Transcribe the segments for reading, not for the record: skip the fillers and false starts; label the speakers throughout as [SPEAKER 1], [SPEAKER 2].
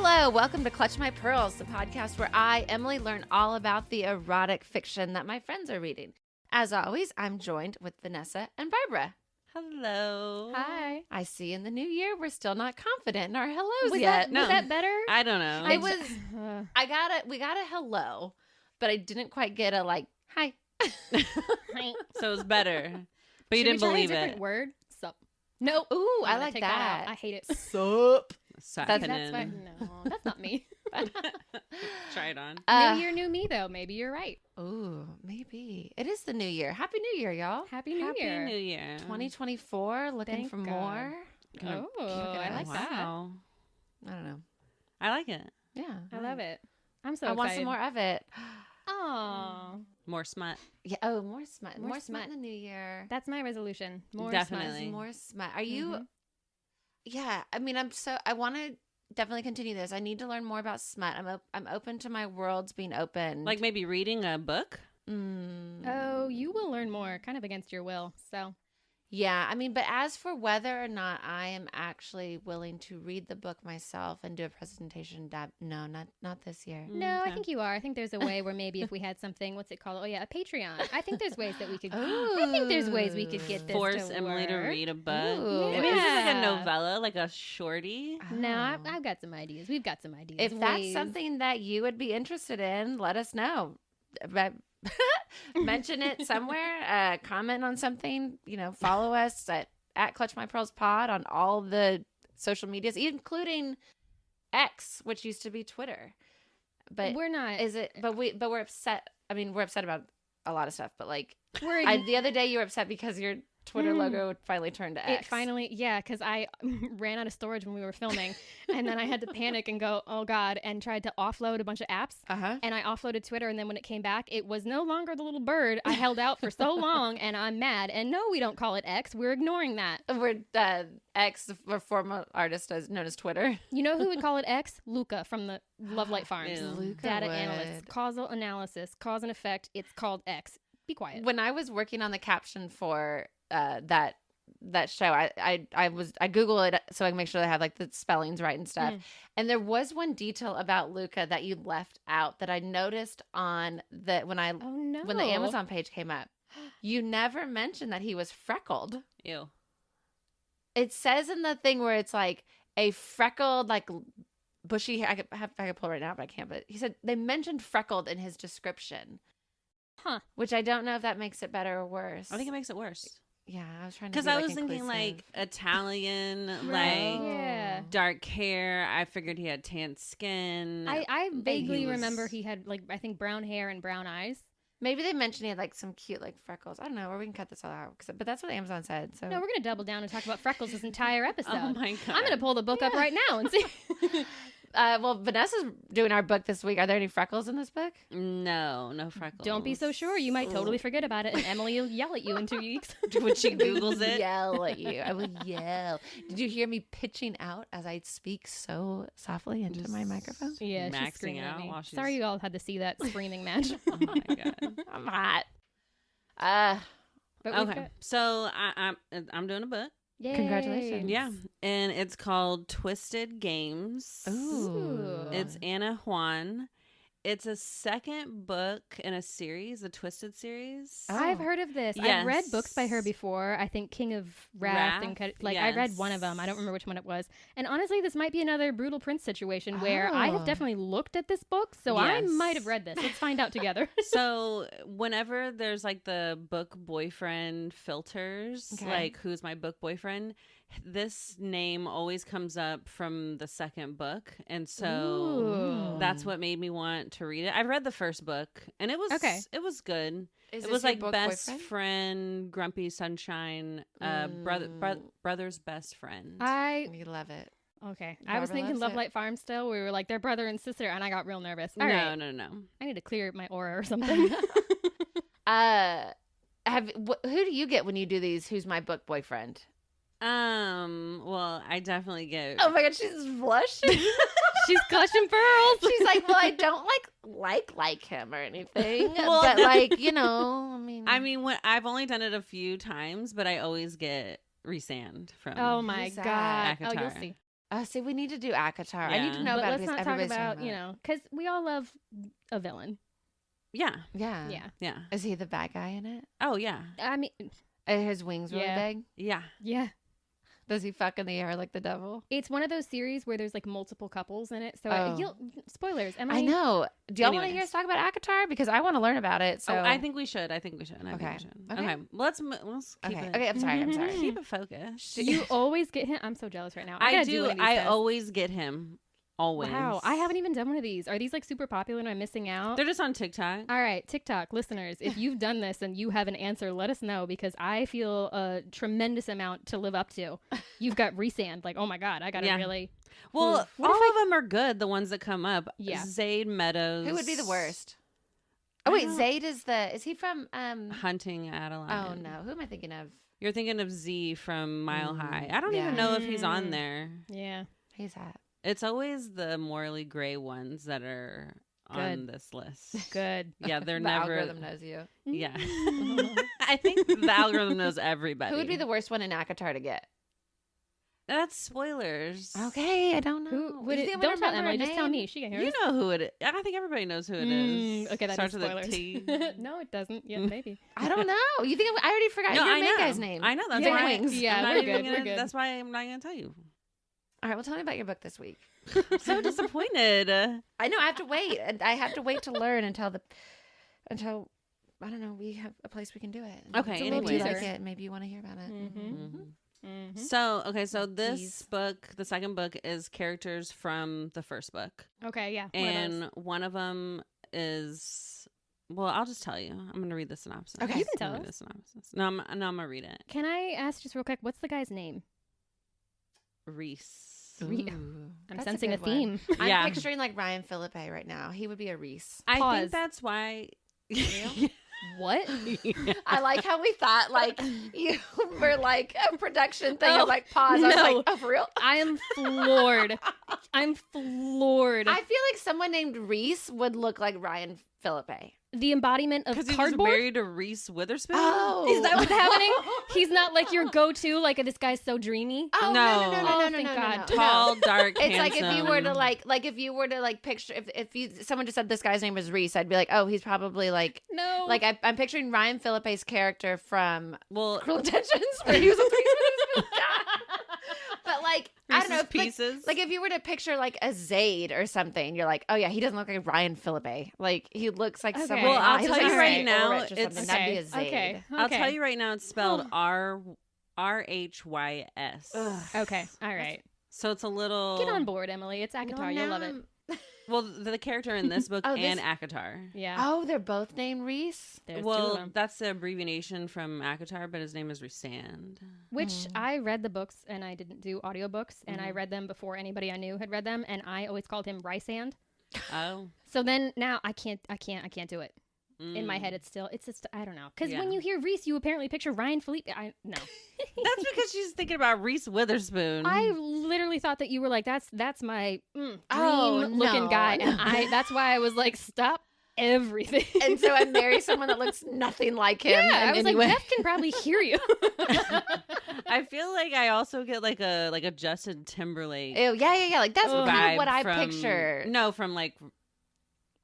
[SPEAKER 1] Hello, welcome to Clutch My Pearls, the podcast where I, Emily, learn all about the erotic fiction that my friends are reading. As always, I'm joined with Vanessa and Barbara.
[SPEAKER 2] Hello.
[SPEAKER 3] Hi.
[SPEAKER 1] I see in the new year we're still not confident in our hellos
[SPEAKER 3] yet.
[SPEAKER 1] yet.
[SPEAKER 3] Was that better?
[SPEAKER 2] I don't know.
[SPEAKER 1] It was. We got a hello, but I didn't quite get a like hi.
[SPEAKER 2] So it was better, but you
[SPEAKER 3] Should
[SPEAKER 2] didn't
[SPEAKER 3] we try
[SPEAKER 2] believe
[SPEAKER 3] a different
[SPEAKER 2] it.
[SPEAKER 3] word? Sup. Nope.
[SPEAKER 1] Ooh,
[SPEAKER 3] I'm
[SPEAKER 1] I
[SPEAKER 3] gonna
[SPEAKER 1] like
[SPEAKER 3] take
[SPEAKER 1] that.
[SPEAKER 3] out. I hate it.
[SPEAKER 1] Sup.
[SPEAKER 3] That's fine. No, that's not me.
[SPEAKER 2] Try it on.
[SPEAKER 3] New year, new me, though. Maybe you're right.
[SPEAKER 1] Ooh, maybe. It is the new year. Happy New Year, y'all.
[SPEAKER 3] Happy New
[SPEAKER 2] Happy
[SPEAKER 3] Year.
[SPEAKER 2] New Year.
[SPEAKER 1] 2024, looking
[SPEAKER 3] Thank
[SPEAKER 1] for
[SPEAKER 3] God.
[SPEAKER 1] more.
[SPEAKER 2] Gonna-
[SPEAKER 3] Oh, I like that.
[SPEAKER 2] Wow.
[SPEAKER 1] I don't know.
[SPEAKER 2] I like it.
[SPEAKER 1] Yeah.
[SPEAKER 3] I love it. I'm so
[SPEAKER 1] I
[SPEAKER 3] excited.
[SPEAKER 1] want some more of it.
[SPEAKER 3] Oh,
[SPEAKER 2] More smut.
[SPEAKER 1] Yeah. Oh, more smut.
[SPEAKER 3] More
[SPEAKER 1] More smut
[SPEAKER 3] smut.
[SPEAKER 1] in the new year.
[SPEAKER 3] that's my resolution. More
[SPEAKER 2] Definitely.
[SPEAKER 3] smut.
[SPEAKER 1] More smut. Are you?
[SPEAKER 3] Mhm.
[SPEAKER 1] Yeah. I mean, I want to definitely continue this. I need to learn more about smut. I'm open to my worlds being open.
[SPEAKER 2] Like maybe reading a book.
[SPEAKER 3] Oh, you will learn more, kind of against your will. So
[SPEAKER 1] Yeah, I mean, but as for whether or not I am actually willing to read the book myself and do a presentation, no, not this year.
[SPEAKER 3] no, I
[SPEAKER 2] Okay.
[SPEAKER 3] think you are. I think there's a way where maybe if we had something, what's it called? Oh yeah, a Patreon. I think there's ways that we could. I think there's ways we could get this
[SPEAKER 2] Force
[SPEAKER 3] to
[SPEAKER 2] Emily to
[SPEAKER 3] work.
[SPEAKER 2] read a book.
[SPEAKER 1] Ooh.
[SPEAKER 2] Maybe this is like a
[SPEAKER 3] Yeah.
[SPEAKER 2] novella, like a shorty.
[SPEAKER 3] No,
[SPEAKER 1] Oh.
[SPEAKER 3] I've got some ideas. We've got some ideas.
[SPEAKER 1] If that's
[SPEAKER 3] Ways.
[SPEAKER 1] something that you would be interested in, let us know. But mention it somewhere. Comment on something. Follow us at Clutch My Pearls Pod on all the social medias, including X, which used to be Twitter. But
[SPEAKER 3] we're not.
[SPEAKER 1] is it? But we're upset. I mean, we're upset about a lot of stuff. But like
[SPEAKER 3] We're
[SPEAKER 1] the other day, you were upset because your Twitter logo finally turned to X.
[SPEAKER 3] It finally, yeah, because I ran out of storage when we were filming, and then I had to panic and go, oh God, and tried to offload a bunch of apps. And I offloaded Twitter, and then when it came back, it was no longer the little bird I held out for so long, and I'm mad. And no, we don't call it X. We're ignoring that.
[SPEAKER 1] We're X, or former artist known as Twitter.
[SPEAKER 3] You know who would call it X? Luca from the Love Light Farms.
[SPEAKER 2] Ew.
[SPEAKER 1] Luca
[SPEAKER 3] Data
[SPEAKER 1] would.
[SPEAKER 3] analyst, causal analysis, cause and effect. It's called X. Be quiet.
[SPEAKER 1] When I was working on the caption for that show, I Google it so I can make sure they have like the spellings right and stuff. And there was one detail about Luca that you left out that I noticed on when
[SPEAKER 3] Oh no.
[SPEAKER 1] the Amazon page came up. You never mentioned that he was freckled.
[SPEAKER 2] Ew.
[SPEAKER 1] It says in the thing where it's like a freckled, like bushy hair. I could pull it right now, but I can't. But he said they mentioned freckled in his description.
[SPEAKER 3] Huh.
[SPEAKER 1] Which I don't know if that makes it better or worse.
[SPEAKER 2] I think it makes it worse.
[SPEAKER 1] Yeah, I was trying to.
[SPEAKER 2] Because
[SPEAKER 1] be,
[SPEAKER 2] I
[SPEAKER 1] like,
[SPEAKER 2] was thinking like
[SPEAKER 1] inclusive.
[SPEAKER 2] Italian,
[SPEAKER 3] Right.
[SPEAKER 2] like
[SPEAKER 3] Yeah.
[SPEAKER 2] dark hair. I figured he had tan skin.
[SPEAKER 3] I vaguely
[SPEAKER 2] he was-
[SPEAKER 3] remember he had like I think brown hair and brown eyes.
[SPEAKER 1] Maybe they mentioned he had like some cute like freckles. I don't know, or we can cut this all out. But that's what Amazon said. So
[SPEAKER 3] No, we're gonna double down and talk about freckles this entire episode.
[SPEAKER 2] Oh my God.
[SPEAKER 3] I'm gonna pull the book up right now and see.
[SPEAKER 1] well, Vanessa's doing our book this week. Are there any freckles in this book?
[SPEAKER 2] No freckles.
[SPEAKER 3] Don't be so sure. You might totally forget about it, and Emily will yell at you in 2 weeks.
[SPEAKER 2] When she Googles it.
[SPEAKER 1] Yell at you. I will yell. Did you hear me pitching out as I speak so softly into my microphone?
[SPEAKER 3] Yeah, she's
[SPEAKER 2] Maxing
[SPEAKER 3] screaming
[SPEAKER 2] out
[SPEAKER 3] at me.
[SPEAKER 2] while she's-
[SPEAKER 3] Sorry you all had to see that screaming match.
[SPEAKER 2] Oh my God.
[SPEAKER 1] I'm hot.
[SPEAKER 3] But we've
[SPEAKER 2] Okay,
[SPEAKER 3] got-
[SPEAKER 2] so I'm doing a book.
[SPEAKER 3] Yay.
[SPEAKER 1] Congratulations.
[SPEAKER 2] Yeah, and it's called Twisted Games.
[SPEAKER 1] Ooh.
[SPEAKER 2] It's Ana Huang. It's a second book in a series, the Twisted series.
[SPEAKER 3] I've heard of this. I've read
[SPEAKER 2] Yes.
[SPEAKER 3] books by her before. I think King of Wrath and I read one of them. I don't remember which one it was. And honestly, this might be another Brutal Prince situation where I have
[SPEAKER 1] Oh.
[SPEAKER 3] definitely looked at this book, so I
[SPEAKER 2] Yes.
[SPEAKER 3] might have read this. Let's find out together.
[SPEAKER 2] So whenever there's like the book boyfriend filters,
[SPEAKER 1] Okay.
[SPEAKER 2] like who's my book boyfriend, this name always comes up from the second book, and so
[SPEAKER 3] Ooh.
[SPEAKER 2] that's what made me want to read it. I read the first book, and it was
[SPEAKER 3] Okay.
[SPEAKER 2] It was good.
[SPEAKER 1] Is
[SPEAKER 2] It
[SPEAKER 1] this
[SPEAKER 2] was
[SPEAKER 1] your
[SPEAKER 2] like
[SPEAKER 1] book
[SPEAKER 2] best
[SPEAKER 1] boyfriend?
[SPEAKER 2] friend, grumpy sunshine, brother's best friend.
[SPEAKER 1] We love it.
[SPEAKER 3] Okay. I was
[SPEAKER 1] Barbara
[SPEAKER 3] thinking
[SPEAKER 1] loves
[SPEAKER 3] Love
[SPEAKER 1] it.
[SPEAKER 3] Light Farm still. We were like, they're brother and sister, and I got real nervous.
[SPEAKER 2] no,
[SPEAKER 3] All right.
[SPEAKER 2] no.
[SPEAKER 3] I need to clear my aura or something.
[SPEAKER 1] Who do you get when you do these? Who's my book boyfriend?
[SPEAKER 2] Well, I definitely get.
[SPEAKER 1] Oh my god, she's blushing.
[SPEAKER 3] She's clutching pearls.
[SPEAKER 1] She's like, well, I don't like him or anything,
[SPEAKER 2] Well,
[SPEAKER 1] but like, I mean,
[SPEAKER 2] when I've only done it a few times, but I always get Rhys from.
[SPEAKER 3] Oh my
[SPEAKER 1] Who's
[SPEAKER 3] god.
[SPEAKER 1] that?
[SPEAKER 3] Oh, you'll
[SPEAKER 2] McIntyre.
[SPEAKER 3] see.
[SPEAKER 1] See, we need to do ACOTAR. I need to
[SPEAKER 2] Yeah.
[SPEAKER 1] know
[SPEAKER 3] But
[SPEAKER 1] about it
[SPEAKER 3] let's
[SPEAKER 1] because
[SPEAKER 3] not talk
[SPEAKER 1] everybody's
[SPEAKER 3] about,
[SPEAKER 1] talking about it.
[SPEAKER 3] because we all love a villain.
[SPEAKER 2] Yeah.
[SPEAKER 1] Yeah.
[SPEAKER 3] Yeah.
[SPEAKER 2] Yeah.
[SPEAKER 1] Is he the bad guy in it?
[SPEAKER 2] Oh, yeah.
[SPEAKER 3] I mean,
[SPEAKER 1] His wings really
[SPEAKER 3] Yeah.
[SPEAKER 1] big?
[SPEAKER 2] Yeah.
[SPEAKER 3] yeah.
[SPEAKER 1] Does he fuck in the air like the devil?
[SPEAKER 3] It's one of those series where there's like multiple couples in it. So
[SPEAKER 1] Oh.
[SPEAKER 3] spoilers.
[SPEAKER 1] I know. Do y'all want to hear
[SPEAKER 2] Anyways.
[SPEAKER 1] us talk about ACOTAR? Because I want to learn about it. So
[SPEAKER 2] Oh, I think we should. I think we should.
[SPEAKER 1] Okay.
[SPEAKER 2] Okay. Let's keep
[SPEAKER 1] Okay.
[SPEAKER 2] it.
[SPEAKER 1] Okay. I'm sorry. I'm sorry.
[SPEAKER 2] Keep it focused.
[SPEAKER 3] You always get him. I'm so jealous right now.
[SPEAKER 2] I
[SPEAKER 3] gotta
[SPEAKER 2] do.
[SPEAKER 3] one of these
[SPEAKER 2] I
[SPEAKER 3] tests.
[SPEAKER 2] always get him. Always.
[SPEAKER 3] Wow. I haven't even done one of these. Are these like super popular and I'm missing out?
[SPEAKER 2] They're just on TikTok.
[SPEAKER 3] All right, TikTok listeners, if you've done this and you have an answer, let us know because I feel a tremendous amount to live up to. You've got Rhysand, like, oh my God, I gotta
[SPEAKER 2] Yeah.
[SPEAKER 3] really.
[SPEAKER 2] Well,
[SPEAKER 3] Oof. What
[SPEAKER 2] all
[SPEAKER 3] if
[SPEAKER 2] of them are good. The ones that come up.
[SPEAKER 3] Yeah.
[SPEAKER 2] Zayd Meadows.
[SPEAKER 1] Who would be the worst? Oh wait,
[SPEAKER 2] I don't-
[SPEAKER 1] Zayd is he from
[SPEAKER 2] Hunting Adeline.
[SPEAKER 1] Oh no, who am I thinking of?
[SPEAKER 2] You're thinking of Z from Mile
[SPEAKER 1] Mm,
[SPEAKER 2] High. I don't
[SPEAKER 1] yeah.
[SPEAKER 2] even know if he's on there.
[SPEAKER 3] Yeah.
[SPEAKER 1] He's hot.
[SPEAKER 2] It's always the morally gray ones that are on this list.
[SPEAKER 3] Good.
[SPEAKER 2] Yeah, they're
[SPEAKER 1] The
[SPEAKER 2] never.
[SPEAKER 1] algorithm knows you.
[SPEAKER 2] Yeah. I think the algorithm knows everybody.
[SPEAKER 1] Who would be the worst one in ACOTAR to get?
[SPEAKER 2] That's spoilers.
[SPEAKER 1] Okay, I don't know.
[SPEAKER 3] Who would
[SPEAKER 1] You
[SPEAKER 3] it?
[SPEAKER 1] think I'm gonna
[SPEAKER 3] Don't tell
[SPEAKER 1] remember
[SPEAKER 3] Emily.
[SPEAKER 1] her
[SPEAKER 3] Just tell
[SPEAKER 1] name?
[SPEAKER 3] me. She can hear
[SPEAKER 2] You
[SPEAKER 3] us.
[SPEAKER 2] know who it is. I think everybody knows who it is.
[SPEAKER 3] Okay, that
[SPEAKER 2] Starts
[SPEAKER 3] is
[SPEAKER 2] with a
[SPEAKER 3] spoilers.
[SPEAKER 2] T.
[SPEAKER 3] No, it doesn't. Yeah, maybe.
[SPEAKER 1] I don't know. You think I already forgot
[SPEAKER 2] No,
[SPEAKER 1] your
[SPEAKER 2] I
[SPEAKER 1] main
[SPEAKER 2] know.
[SPEAKER 1] guy's name?
[SPEAKER 2] I know. That's
[SPEAKER 3] Yeah.
[SPEAKER 2] why.
[SPEAKER 1] Wings.
[SPEAKER 3] Yeah,
[SPEAKER 2] I'm not
[SPEAKER 3] we're
[SPEAKER 2] even
[SPEAKER 3] good.
[SPEAKER 2] gonna-
[SPEAKER 3] We're good.
[SPEAKER 2] That's why I'm not going to tell you.
[SPEAKER 1] All right, well, tell me about your book this week.
[SPEAKER 2] I'm so disappointed.
[SPEAKER 1] I know I have to wait, and I have to wait to learn until I don't know. We have a place we can do it.
[SPEAKER 2] Okay,
[SPEAKER 1] So maybe you
[SPEAKER 2] anyways.
[SPEAKER 1] like it. Maybe you want to hear about it.
[SPEAKER 3] Mm-hmm.
[SPEAKER 2] Mhm. So this
[SPEAKER 1] Tease.
[SPEAKER 2] book, the second book, is characters from the first book,
[SPEAKER 3] Okay, yeah.
[SPEAKER 2] and one of them is. Well, I'll just tell you. I'm going to read the synopsis.
[SPEAKER 1] Okay. You
[SPEAKER 3] can tell
[SPEAKER 2] I'm gonna read
[SPEAKER 3] us.
[SPEAKER 2] the synopsis. No, I'm going to read it.
[SPEAKER 3] Can I ask just real quick, what's the guy's name?
[SPEAKER 2] Rhys.
[SPEAKER 1] Ooh,
[SPEAKER 3] I'm
[SPEAKER 1] that's
[SPEAKER 3] sensing a
[SPEAKER 1] good one.
[SPEAKER 3] theme.
[SPEAKER 1] I'm
[SPEAKER 2] Yeah.
[SPEAKER 1] picturing like Ryan Philippe right now. He would be a Reese.
[SPEAKER 2] I
[SPEAKER 3] Pause.
[SPEAKER 2] think that's why.
[SPEAKER 3] What?
[SPEAKER 1] I like how we thought like you were like a production thing.
[SPEAKER 3] Oh,
[SPEAKER 1] of like pause. I was
[SPEAKER 3] no.
[SPEAKER 1] like, oh, for real?
[SPEAKER 3] I am floored. I'm floored.
[SPEAKER 1] I feel like someone named Reese would look like Ryan Philippe.
[SPEAKER 3] The embodiment of
[SPEAKER 2] Because he was
[SPEAKER 3] cardboard.
[SPEAKER 2] married to Reese Witherspoon.
[SPEAKER 1] Oh,
[SPEAKER 3] Is that what's happening? He's not like your go-to. Like this guy's so dreamy.
[SPEAKER 1] Oh,
[SPEAKER 2] No.
[SPEAKER 1] no, no, no,
[SPEAKER 3] Oh,
[SPEAKER 1] no, no,
[SPEAKER 3] thank
[SPEAKER 1] no,
[SPEAKER 3] God.
[SPEAKER 1] no, no.
[SPEAKER 2] Tall, dark,
[SPEAKER 1] It's like if you were to
[SPEAKER 2] handsome.
[SPEAKER 1] if you were to like picture if you someone just said this guy's name was Reese, I'd be like, oh, he's probably like
[SPEAKER 3] No.
[SPEAKER 1] like I'm picturing Ryan Philippe's character from
[SPEAKER 2] Well,
[SPEAKER 1] Cruel Intentions, where he was a Reese Witherspoon guy. But like I don't know,
[SPEAKER 2] Reese's Pieces.
[SPEAKER 1] like if you were to picture like a Zayd or something, you're like, oh yeah, he doesn't look like Ryan Philippe. Like he looks like
[SPEAKER 3] Okay.
[SPEAKER 1] someone.
[SPEAKER 3] Well, I'll
[SPEAKER 1] he
[SPEAKER 3] tell
[SPEAKER 1] looks
[SPEAKER 3] you
[SPEAKER 1] like
[SPEAKER 3] right
[SPEAKER 1] Ray
[SPEAKER 2] now,
[SPEAKER 1] Ulrich or something.
[SPEAKER 2] it's-
[SPEAKER 1] That'd be a Zayd.
[SPEAKER 3] Okay.
[SPEAKER 2] I'll tell you right now, it's spelled RHYS.
[SPEAKER 1] Ugh.
[SPEAKER 3] Okay. All right.
[SPEAKER 2] So it's a little.
[SPEAKER 3] Get on board, Emily. It's ACOTAR.
[SPEAKER 1] Well,
[SPEAKER 3] You'll
[SPEAKER 1] now
[SPEAKER 3] love it.
[SPEAKER 1] I'm-
[SPEAKER 2] Well, the character in this book
[SPEAKER 1] Oh,
[SPEAKER 2] and
[SPEAKER 1] this-
[SPEAKER 2] ACOTAR.
[SPEAKER 3] Yeah.
[SPEAKER 1] Oh, they're both named Reese.
[SPEAKER 3] There's two of
[SPEAKER 2] Well,
[SPEAKER 3] them.
[SPEAKER 2] that's the abbreviation from ACOTAR, but his name is Rhysand.
[SPEAKER 3] Which I read the books and I didn't do audiobooks and I read them before anybody I knew had read them and I always called him Rhysand.
[SPEAKER 2] Oh.
[SPEAKER 3] So then now I can't do it. In my head it's just I don't know. Cuz when
[SPEAKER 2] Yeah.
[SPEAKER 3] you hear Rhys you apparently picture Ryan Philippe. No.
[SPEAKER 2] That's because she's thinking about Reese Witherspoon.
[SPEAKER 3] I literally thought that you were like that's my dream
[SPEAKER 1] Oh,
[SPEAKER 3] looking
[SPEAKER 1] no,
[SPEAKER 3] guy
[SPEAKER 1] no.
[SPEAKER 3] and that's why I was like stop everything.
[SPEAKER 1] And so I marry someone that looks nothing like him.
[SPEAKER 3] yeah, I
[SPEAKER 1] in
[SPEAKER 3] was
[SPEAKER 1] any
[SPEAKER 3] like
[SPEAKER 1] way.
[SPEAKER 3] Jeff can probably hear you.
[SPEAKER 2] I feel like I also get like a Justin Timberlake
[SPEAKER 1] Ew, yeah. Like that's kind
[SPEAKER 2] vibe
[SPEAKER 1] of what I
[SPEAKER 2] from,
[SPEAKER 1] picture.
[SPEAKER 2] No, from like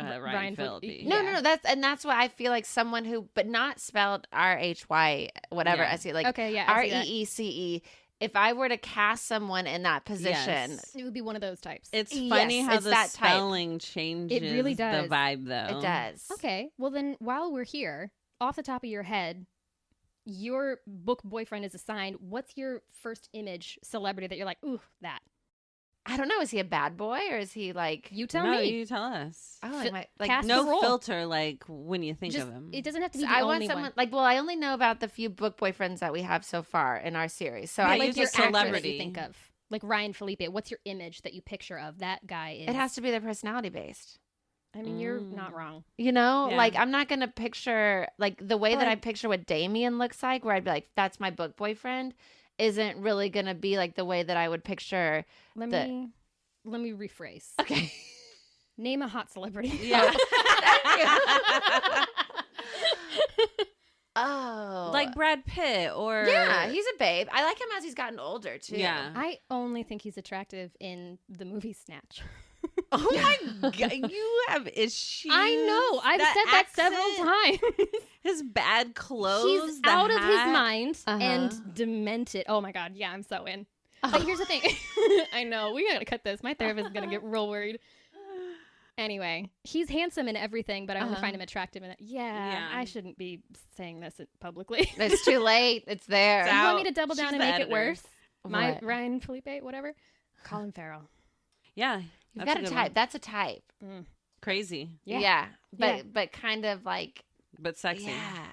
[SPEAKER 2] Ryan
[SPEAKER 3] Ryan
[SPEAKER 2] Phillippe.
[SPEAKER 3] Phillippe.
[SPEAKER 1] No,
[SPEAKER 3] Yeah.
[SPEAKER 1] that's why I feel like someone who, but not spelled RHY, whatever.
[SPEAKER 2] Yeah.
[SPEAKER 1] I see like
[SPEAKER 3] Okay, yeah. I see that.
[SPEAKER 1] REECE. If I were to cast someone in that position,
[SPEAKER 2] Yes.
[SPEAKER 3] It would be one of those types.
[SPEAKER 2] It's
[SPEAKER 1] Yes,
[SPEAKER 2] funny how
[SPEAKER 1] it's
[SPEAKER 2] the
[SPEAKER 1] that type.
[SPEAKER 2] spelling changes
[SPEAKER 3] really does.
[SPEAKER 2] the vibe, though.
[SPEAKER 1] it does.
[SPEAKER 3] Okay, well then, while we're here, off the top of your head, your book boyfriend is assigned. What's your first image celebrity that you're like, ooh, that?
[SPEAKER 1] I don't know. Is he a bad boy or is he like?
[SPEAKER 3] You tell
[SPEAKER 2] no,
[SPEAKER 3] me.
[SPEAKER 2] you tell us.
[SPEAKER 1] Oh, I might like.
[SPEAKER 3] cast the
[SPEAKER 2] No
[SPEAKER 3] role.
[SPEAKER 2] filter, like when you think
[SPEAKER 3] Just,
[SPEAKER 2] of him.
[SPEAKER 3] it doesn't have to be
[SPEAKER 1] So
[SPEAKER 3] the
[SPEAKER 1] I want
[SPEAKER 3] only
[SPEAKER 1] someone
[SPEAKER 3] one.
[SPEAKER 1] like. Well, I only know about the few book boyfriends that we have so far in our series. So
[SPEAKER 2] Yeah,
[SPEAKER 1] I
[SPEAKER 2] use
[SPEAKER 3] Like
[SPEAKER 2] a
[SPEAKER 3] your actor that
[SPEAKER 2] celebrity.
[SPEAKER 3] you think of, like Ryan Philippe. What's your image that you picture of that guy? Is
[SPEAKER 1] it has to be their personality based.
[SPEAKER 3] I mean, you're not wrong.
[SPEAKER 1] You know,
[SPEAKER 2] Yeah.
[SPEAKER 1] like I'm not gonna picture like the way that I
[SPEAKER 3] Like-
[SPEAKER 1] picture what Damien looks like, where I'd be like, that's my book boyfriend, isn't really gonna be like the way that I would picture.
[SPEAKER 3] Let
[SPEAKER 1] The-
[SPEAKER 3] me rephrase.
[SPEAKER 1] Okay.
[SPEAKER 3] Name a hot celebrity.
[SPEAKER 2] Yeah.
[SPEAKER 1] Oh.
[SPEAKER 2] Like Brad Pitt or...
[SPEAKER 1] Yeah, he's a babe. I like him as he's gotten older, too.
[SPEAKER 2] Yeah.
[SPEAKER 3] I only think he's attractive in the movie Snatch.
[SPEAKER 2] Oh my God, you have issues.
[SPEAKER 3] I know. I've said that several times.
[SPEAKER 2] His bad clothes.
[SPEAKER 3] He's
[SPEAKER 2] the
[SPEAKER 3] out of his
[SPEAKER 2] hat.
[SPEAKER 3] mind and demented. Oh my God. Yeah, I'm so in. But here's the thing. I know. We gotta cut this. My therapist is gonna get real worried. Anyway, he's handsome in everything, but I only find him attractive in it. Yeah, I shouldn't be saying this publicly.
[SPEAKER 1] It's too late. It's there.
[SPEAKER 3] You want me to double down
[SPEAKER 2] She's
[SPEAKER 3] and
[SPEAKER 2] the
[SPEAKER 3] make
[SPEAKER 2] editor.
[SPEAKER 3] it worse? My
[SPEAKER 1] What?
[SPEAKER 3] Ryan Felipe, whatever. Colin Farrell.
[SPEAKER 2] Yeah.
[SPEAKER 1] You've
[SPEAKER 2] that's
[SPEAKER 1] got a
[SPEAKER 2] good
[SPEAKER 1] type.
[SPEAKER 2] one.
[SPEAKER 1] That's a type.
[SPEAKER 2] Crazy.
[SPEAKER 3] Yeah.
[SPEAKER 1] But kind of like,
[SPEAKER 2] But sexy.
[SPEAKER 1] yeah.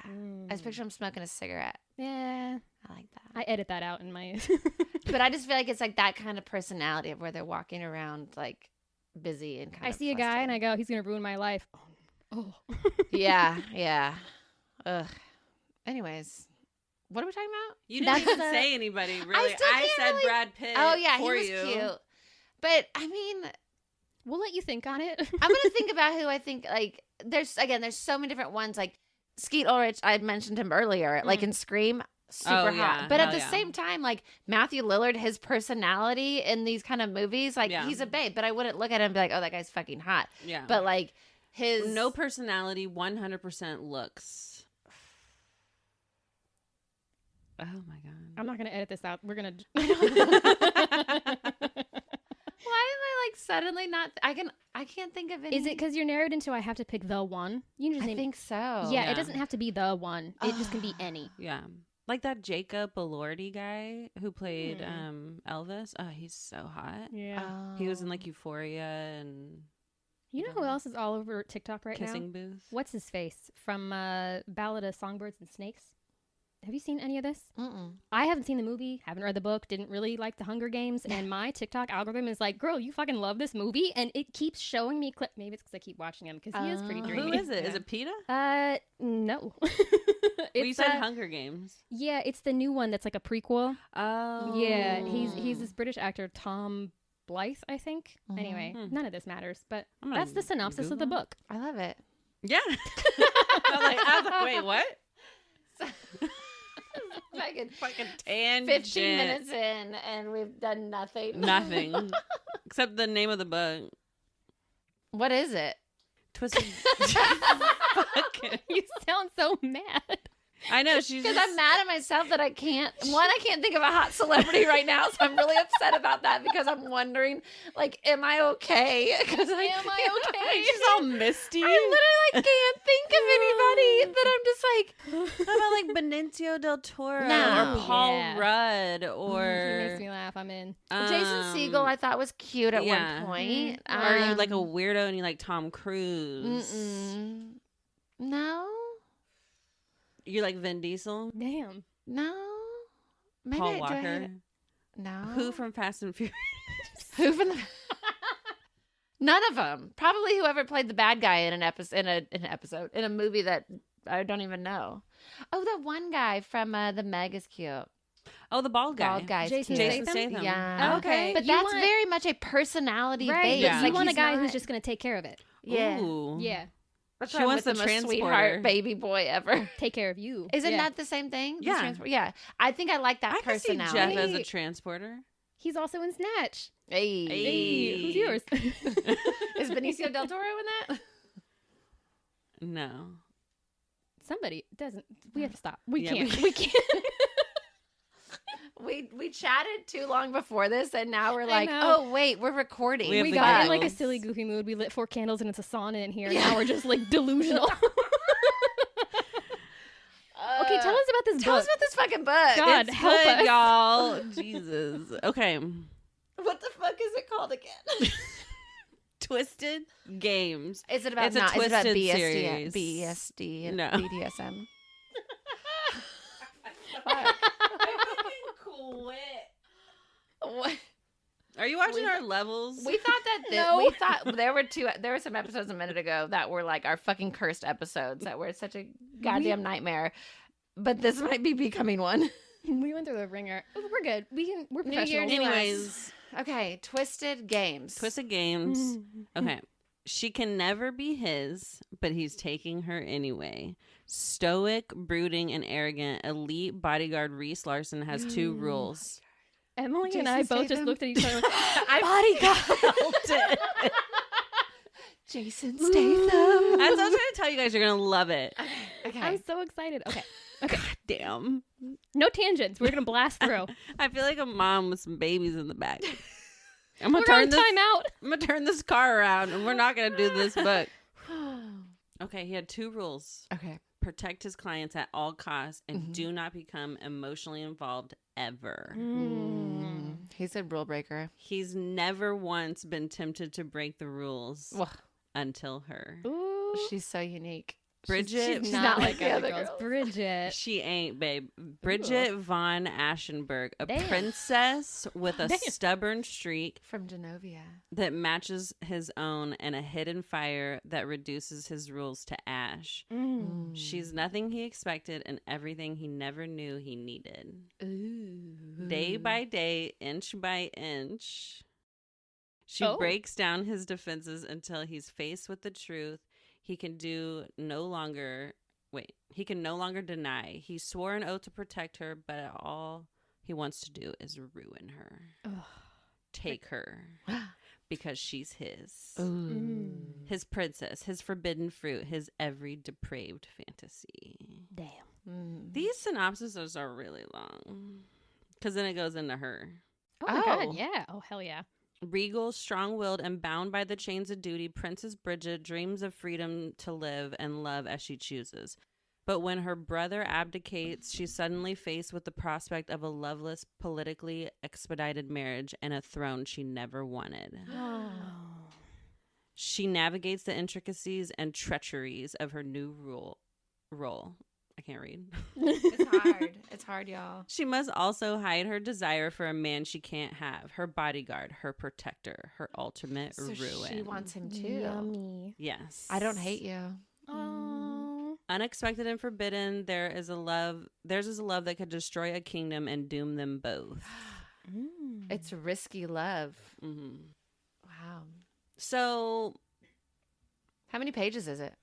[SPEAKER 1] I just picture him smoking a cigarette.
[SPEAKER 3] Yeah.
[SPEAKER 1] I like that.
[SPEAKER 3] I edit that out in my...
[SPEAKER 1] But I just feel like it's like that kind of personality of where they're walking around like busy and kind
[SPEAKER 3] I
[SPEAKER 1] of
[SPEAKER 3] see a guy and I go, he's going to ruin my life. Oh.
[SPEAKER 1] Yeah. Ugh. Anyways, what are we talking about?
[SPEAKER 2] You didn't even
[SPEAKER 3] That's
[SPEAKER 2] say anybody, really.
[SPEAKER 1] still
[SPEAKER 2] I
[SPEAKER 1] can't
[SPEAKER 2] said
[SPEAKER 1] really-
[SPEAKER 2] Brad Pitt
[SPEAKER 1] Oh yeah,
[SPEAKER 2] for
[SPEAKER 1] he was
[SPEAKER 2] you.
[SPEAKER 1] cute. But I mean,
[SPEAKER 3] We'll let you think on it.
[SPEAKER 1] I'm gonna think about who I think like. There's so many different ones. Like Skeet Ulrich, I had mentioned him earlier. Like in Scream, super
[SPEAKER 2] Oh,
[SPEAKER 1] hot.
[SPEAKER 2] yeah.
[SPEAKER 1] But at
[SPEAKER 2] Oh,
[SPEAKER 1] the
[SPEAKER 2] yeah.
[SPEAKER 1] same time, like Matthew Lillard, his personality in these kind of movies, like
[SPEAKER 2] Yeah.
[SPEAKER 1] he's a babe. But I wouldn't look at him and be like, oh, that guy's fucking hot.
[SPEAKER 2] Yeah.
[SPEAKER 1] But like his
[SPEAKER 2] no personality, 100% looks. Oh my God.
[SPEAKER 3] I'm not going to edit this out. We're going to...
[SPEAKER 1] Why am I like suddenly not? I can't think of any.
[SPEAKER 3] Is it because you're narrowed into I have to pick the one? You can just
[SPEAKER 1] I
[SPEAKER 3] name...
[SPEAKER 1] think so.
[SPEAKER 3] Yeah,
[SPEAKER 2] Yeah.
[SPEAKER 3] it doesn't have to be the one. It just can be any.
[SPEAKER 2] Yeah. Like that Jacob Elordi guy who played Elvis. Oh, he's so hot.
[SPEAKER 3] Yeah.
[SPEAKER 2] He was in like Euphoria and
[SPEAKER 3] You know who else is all over TikTok right now?
[SPEAKER 2] Kissing Booth.
[SPEAKER 3] What's his face from Ballad of Songbirds and Snakes? Have you seen any of this?
[SPEAKER 1] Mm-mm.
[SPEAKER 3] I haven't seen the movie, haven't read the book, didn't really like the Hunger Games, and my TikTok algorithm is like, girl, you fucking love this movie, and it keeps showing me clip. Maybe it's because I keep watching him, because he is pretty dreamy.
[SPEAKER 2] Who is it? Is it PETA?
[SPEAKER 3] No.
[SPEAKER 2] Well, you
[SPEAKER 3] It's,
[SPEAKER 2] said Hunger Games.
[SPEAKER 3] yeah, it's the new one that's like a prequel.
[SPEAKER 2] Oh.
[SPEAKER 3] Yeah, he's this British actor, Tom Blythe, I think. Anyway, none of this matters, but
[SPEAKER 2] I'm gonna
[SPEAKER 3] that's the synopsis of the
[SPEAKER 2] Google
[SPEAKER 3] book.
[SPEAKER 1] I love it.
[SPEAKER 2] Yeah. I was like, wait, what? Fucking tangent.
[SPEAKER 1] 15 minutes in and we've done nothing.
[SPEAKER 2] Nothing. Except the name of the book.
[SPEAKER 1] What is it?
[SPEAKER 2] Twisted. Fucking-
[SPEAKER 3] You sound so mad.
[SPEAKER 2] I know, she's
[SPEAKER 1] Because
[SPEAKER 2] just...
[SPEAKER 1] I'm mad at myself that I can't. One, I can't think of a hot celebrity right now, so I'm really upset about that because I'm wondering, like, am I okay? Because
[SPEAKER 3] Am I okay?
[SPEAKER 2] She's all misty.
[SPEAKER 1] I literally can't think of anybody that I'm just like.
[SPEAKER 2] How about like Benicio del Toro
[SPEAKER 1] No.
[SPEAKER 2] or Paul
[SPEAKER 3] Yeah.
[SPEAKER 2] Rudd
[SPEAKER 3] He
[SPEAKER 2] or
[SPEAKER 3] makes me laugh. I'm in.
[SPEAKER 1] Jason Segel, I thought was cute at
[SPEAKER 2] yeah.
[SPEAKER 1] one point.
[SPEAKER 2] or are you like a weirdo and you like Tom Cruise?
[SPEAKER 1] No,
[SPEAKER 2] You like Vin Diesel?
[SPEAKER 3] Damn.
[SPEAKER 1] no. Maybe
[SPEAKER 2] Paul
[SPEAKER 1] do I
[SPEAKER 2] Walker?
[SPEAKER 1] hate it? No.
[SPEAKER 2] Who from Fast and Furious?
[SPEAKER 1] Who from the? None of them. Probably whoever played the bad guy in an episode in a movie that I don't even know. Oh, the one guy from the Meg is cute.
[SPEAKER 2] Oh, the bald guy.
[SPEAKER 1] Bald guy's
[SPEAKER 3] Jason
[SPEAKER 1] cute.
[SPEAKER 2] Jason Statham.
[SPEAKER 1] Yeah.
[SPEAKER 3] Okay.
[SPEAKER 1] But
[SPEAKER 3] You
[SPEAKER 1] that's
[SPEAKER 3] want-
[SPEAKER 1] very much a personality
[SPEAKER 3] Right.
[SPEAKER 1] base.
[SPEAKER 2] Yeah.
[SPEAKER 3] You
[SPEAKER 1] Like,
[SPEAKER 3] want a
[SPEAKER 1] he's
[SPEAKER 3] guy
[SPEAKER 1] not-
[SPEAKER 3] who's just going to take care of it.
[SPEAKER 1] Yeah.
[SPEAKER 2] Ooh.
[SPEAKER 3] Yeah.
[SPEAKER 1] That's
[SPEAKER 2] She
[SPEAKER 1] why I'm
[SPEAKER 2] wants
[SPEAKER 1] with
[SPEAKER 2] the
[SPEAKER 1] the most
[SPEAKER 2] transporter.
[SPEAKER 1] sweetheart baby boy ever.
[SPEAKER 3] Take care of you.
[SPEAKER 1] Isn't
[SPEAKER 3] Yeah.
[SPEAKER 1] that the same thing? The
[SPEAKER 2] Yeah.
[SPEAKER 1] yeah. I think I like that
[SPEAKER 2] I can see
[SPEAKER 1] personality.
[SPEAKER 2] Jeff as a transporter.
[SPEAKER 3] He's also in Snatch.
[SPEAKER 1] Hey.
[SPEAKER 2] Hey.
[SPEAKER 3] Who's yours?
[SPEAKER 1] Is Benicio del Toro in that?
[SPEAKER 2] No.
[SPEAKER 3] Somebody doesn't. We have to stop. We
[SPEAKER 2] Yeah,
[SPEAKER 3] can't. We can't.
[SPEAKER 1] We chatted too long before this, and now we're
[SPEAKER 3] I
[SPEAKER 1] like,
[SPEAKER 3] know.
[SPEAKER 1] oh wait, we're recording.
[SPEAKER 2] We have
[SPEAKER 3] We
[SPEAKER 2] the
[SPEAKER 3] got in like a
[SPEAKER 2] giggles.
[SPEAKER 3] silly, goofy mood. We lit 4 candles and it's a sauna in here. And now we're just like delusional. Okay, tell us about this
[SPEAKER 1] Tell
[SPEAKER 3] book.
[SPEAKER 1] us about this fucking book.
[SPEAKER 3] God,
[SPEAKER 2] It's
[SPEAKER 3] help
[SPEAKER 2] good,
[SPEAKER 3] us.
[SPEAKER 2] y'all. Jesus. Okay.
[SPEAKER 1] What the fuck is it called again?
[SPEAKER 2] Twisted Games.
[SPEAKER 1] Is it about
[SPEAKER 2] It's a
[SPEAKER 1] not? Is it about
[SPEAKER 2] Twisted
[SPEAKER 1] BSD,
[SPEAKER 2] series.
[SPEAKER 1] BSD and
[SPEAKER 2] No.
[SPEAKER 1] BDSM? What?
[SPEAKER 2] Are you watching our levels?
[SPEAKER 1] We thought that
[SPEAKER 3] No.
[SPEAKER 1] we thought there were some episodes a minute ago that were like our fucking cursed episodes that were such a goddamn nightmare. But this might be becoming one.
[SPEAKER 3] We went through the ringer. We're good. We're
[SPEAKER 1] New year,
[SPEAKER 3] professionals.
[SPEAKER 1] new us.
[SPEAKER 2] Anyways,
[SPEAKER 1] Okay, Twisted Games.
[SPEAKER 2] Twisted Games. Okay. She can never be his, but he's taking her anyway. Stoic, brooding, and arrogant, elite bodyguard Rhys Larson has 2 rules.
[SPEAKER 3] Emily
[SPEAKER 1] Jason
[SPEAKER 3] and I both just
[SPEAKER 1] Statham.
[SPEAKER 3] looked at each other.
[SPEAKER 1] I felt it. Jason Statham.
[SPEAKER 2] That's what I was trying to tell you guys. You're going to love it.
[SPEAKER 1] Okay.
[SPEAKER 3] I'm so excited. Okay.
[SPEAKER 2] God damn.
[SPEAKER 3] No tangents. We're going to blast through.
[SPEAKER 2] I feel like a mom with some babies in the back. I'm
[SPEAKER 3] We're
[SPEAKER 2] gonna
[SPEAKER 3] on time out.
[SPEAKER 2] I'm gonna turn this car around, and we're not gonna do this book. Okay, he had 2 rules:
[SPEAKER 1] Okay.
[SPEAKER 2] protect his clients at all costs, and do not become emotionally involved ever.
[SPEAKER 1] He's a rule breaker.
[SPEAKER 2] He's never once been tempted to break the rules
[SPEAKER 1] Well,
[SPEAKER 2] until her.
[SPEAKER 3] Ooh.
[SPEAKER 1] she's so unique.
[SPEAKER 2] Bridget,
[SPEAKER 3] She's
[SPEAKER 1] not
[SPEAKER 3] not
[SPEAKER 1] like
[SPEAKER 3] like
[SPEAKER 1] the
[SPEAKER 3] the
[SPEAKER 1] other
[SPEAKER 3] other girls.
[SPEAKER 1] girls.
[SPEAKER 3] Bridget.
[SPEAKER 2] she ain't, babe. Bridget Von Ascheberg, a
[SPEAKER 3] Damn.
[SPEAKER 2] princess with a
[SPEAKER 3] Damn.
[SPEAKER 2] stubborn streak
[SPEAKER 1] From Genovia.
[SPEAKER 2] that matches his own and a hidden fire that reduces his rules to ash. She's nothing he expected and everything he never knew he needed.
[SPEAKER 1] Ooh.
[SPEAKER 2] Day by day, inch by inch, she
[SPEAKER 3] Oh.
[SPEAKER 2] breaks down his defenses until he's faced with the truth he can no longer deny. He swore an oath to protect her, but all he wants to do is ruin her.
[SPEAKER 3] Ugh.
[SPEAKER 2] Take her because she's his.
[SPEAKER 1] Ooh.
[SPEAKER 2] His princess, his forbidden fruit, his every depraved fantasy.
[SPEAKER 3] Damn.
[SPEAKER 2] These synopses are really long because then it goes into her.
[SPEAKER 3] Oh my
[SPEAKER 1] Oh.
[SPEAKER 3] God. Yeah. Oh, hell yeah.
[SPEAKER 2] Regal, strong-willed, and bound by the chains of duty, Princess Bridget dreams of freedom to live and love as she chooses. But when her brother abdicates, she's suddenly faced with the prospect of a loveless, politically expedited marriage and a throne she never wanted. She navigates the intricacies and treacheries of her new role. I can't read.
[SPEAKER 1] It's hard. It's hard, y'all.
[SPEAKER 2] She must also hide her desire for a man she can't have, her bodyguard, her protector, her ultimate
[SPEAKER 1] So
[SPEAKER 2] ruin.
[SPEAKER 1] she wants him too.
[SPEAKER 3] Yummy.
[SPEAKER 2] Yes.
[SPEAKER 1] I don't hate you.
[SPEAKER 3] Oh.
[SPEAKER 2] Unexpected and forbidden, theirs is a love that could destroy a kingdom and doom them both.
[SPEAKER 1] It's risky love.
[SPEAKER 2] Mm-hmm.
[SPEAKER 1] Wow.
[SPEAKER 2] So,
[SPEAKER 1] How many pages is it?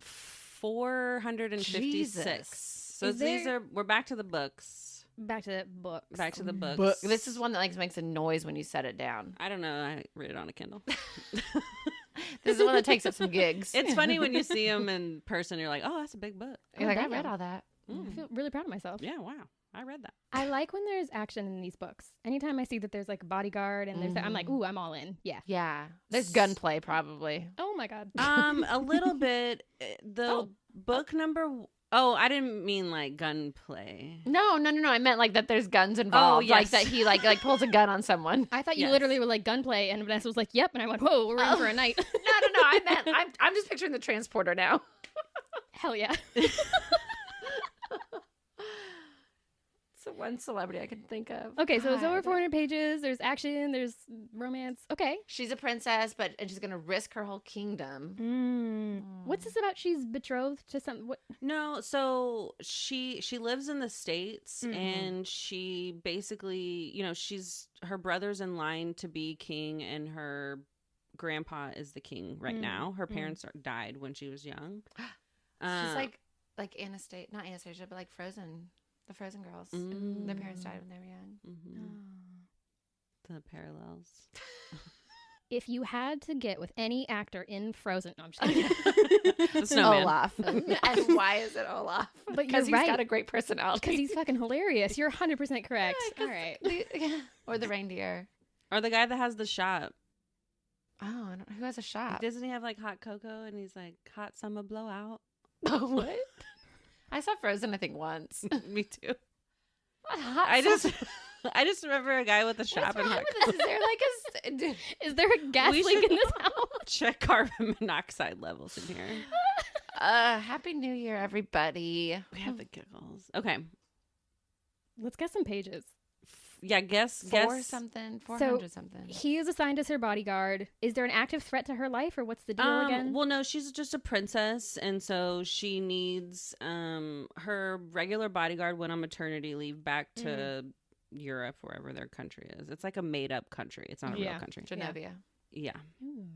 [SPEAKER 2] 456.
[SPEAKER 1] Jesus.
[SPEAKER 2] So we're back to the books.
[SPEAKER 3] Back to the books.
[SPEAKER 2] Back to the books.
[SPEAKER 1] Book. This is one that like makes a noise when you set it down.
[SPEAKER 2] I don't know. I read it on a Kindle.
[SPEAKER 1] This is the one that takes up some gigs.
[SPEAKER 2] It's funny when you see them in person. You're like, oh, that's a big book.
[SPEAKER 1] You're like, I
[SPEAKER 3] damn.
[SPEAKER 1] read all that.
[SPEAKER 3] I feel really proud of myself.
[SPEAKER 2] Yeah, wow. I read that.
[SPEAKER 3] I like when there's action in these books. Anytime I see that there's like a bodyguard and there's that, I'm like, ooh, I'm all in. Yeah.
[SPEAKER 1] Yeah. There's gunplay probably.
[SPEAKER 3] Oh my God.
[SPEAKER 2] A little bit. The book number. Oh, I didn't mean like gunplay.
[SPEAKER 1] No. I meant like that there's guns involved.
[SPEAKER 2] yes.
[SPEAKER 1] Like that he like pulls a gun on someone.
[SPEAKER 3] I thought you
[SPEAKER 2] Yes.
[SPEAKER 3] literally were like gunplay, and Vanessa was like, "Yep," and I went, "Whoa, we're in for a night."
[SPEAKER 1] No. I meant I'm just picturing the transporter now.
[SPEAKER 3] Hell yeah!
[SPEAKER 1] It's the one celebrity I can think of.
[SPEAKER 3] Okay, so it's over
[SPEAKER 1] God.
[SPEAKER 3] 400 pages. There's action. There's romance. Okay.
[SPEAKER 1] She's a princess, and she's gonna risk her whole kingdom.
[SPEAKER 3] What's this about? She's betrothed to some. What?
[SPEAKER 2] No, so she lives in the States and she basically, her brother's in line to be king and her grandpa is the king right now. Her parents died when she was young.
[SPEAKER 1] She's like Anastasia, not Anastasia, but like Frozen, the Frozen girls. Their parents died when they were young.
[SPEAKER 2] The parallels.
[SPEAKER 3] If you had to get with any actor in Frozen, no, I'm just kidding.
[SPEAKER 2] The snowman.
[SPEAKER 1] Olaf. And why is it Olaf?
[SPEAKER 3] But
[SPEAKER 1] Because
[SPEAKER 3] you're
[SPEAKER 1] he's
[SPEAKER 3] right.
[SPEAKER 1] got a great personality.
[SPEAKER 3] Because he's fucking hilarious. You're 100% correct. All right.
[SPEAKER 1] Or the reindeer.
[SPEAKER 2] Or the guy that has the shop.
[SPEAKER 1] Oh, I don't, who has a shop?
[SPEAKER 2] Doesn't he have like hot cocoa and he's like hot summer blowout?
[SPEAKER 1] Oh, what? I saw Frozen, I think, once.
[SPEAKER 2] Me too.
[SPEAKER 1] Hot
[SPEAKER 2] I
[SPEAKER 1] sauce.
[SPEAKER 2] just remember a guy with a shop
[SPEAKER 1] What's
[SPEAKER 2] and
[SPEAKER 1] wrong
[SPEAKER 2] hot
[SPEAKER 1] with this? Is there like
[SPEAKER 3] Is there a gas
[SPEAKER 2] We
[SPEAKER 3] leak
[SPEAKER 2] should-
[SPEAKER 3] in this house?
[SPEAKER 2] check carbon monoxide levels in here.
[SPEAKER 1] Happy New Year, everybody.
[SPEAKER 2] We have the giggles. Okay.
[SPEAKER 3] Let's get some pages.
[SPEAKER 2] Yeah, guess.
[SPEAKER 1] 400 something.
[SPEAKER 3] He is assigned as her bodyguard. Is there an active threat to her life, or what's the deal again?
[SPEAKER 2] Well, no, she's just a princess, and so she needs her regular bodyguard went on maternity leave back to Europe, wherever their country is. It's like a made up country. It's not a real country.
[SPEAKER 1] Genovia.
[SPEAKER 2] Yeah.
[SPEAKER 3] Ooh.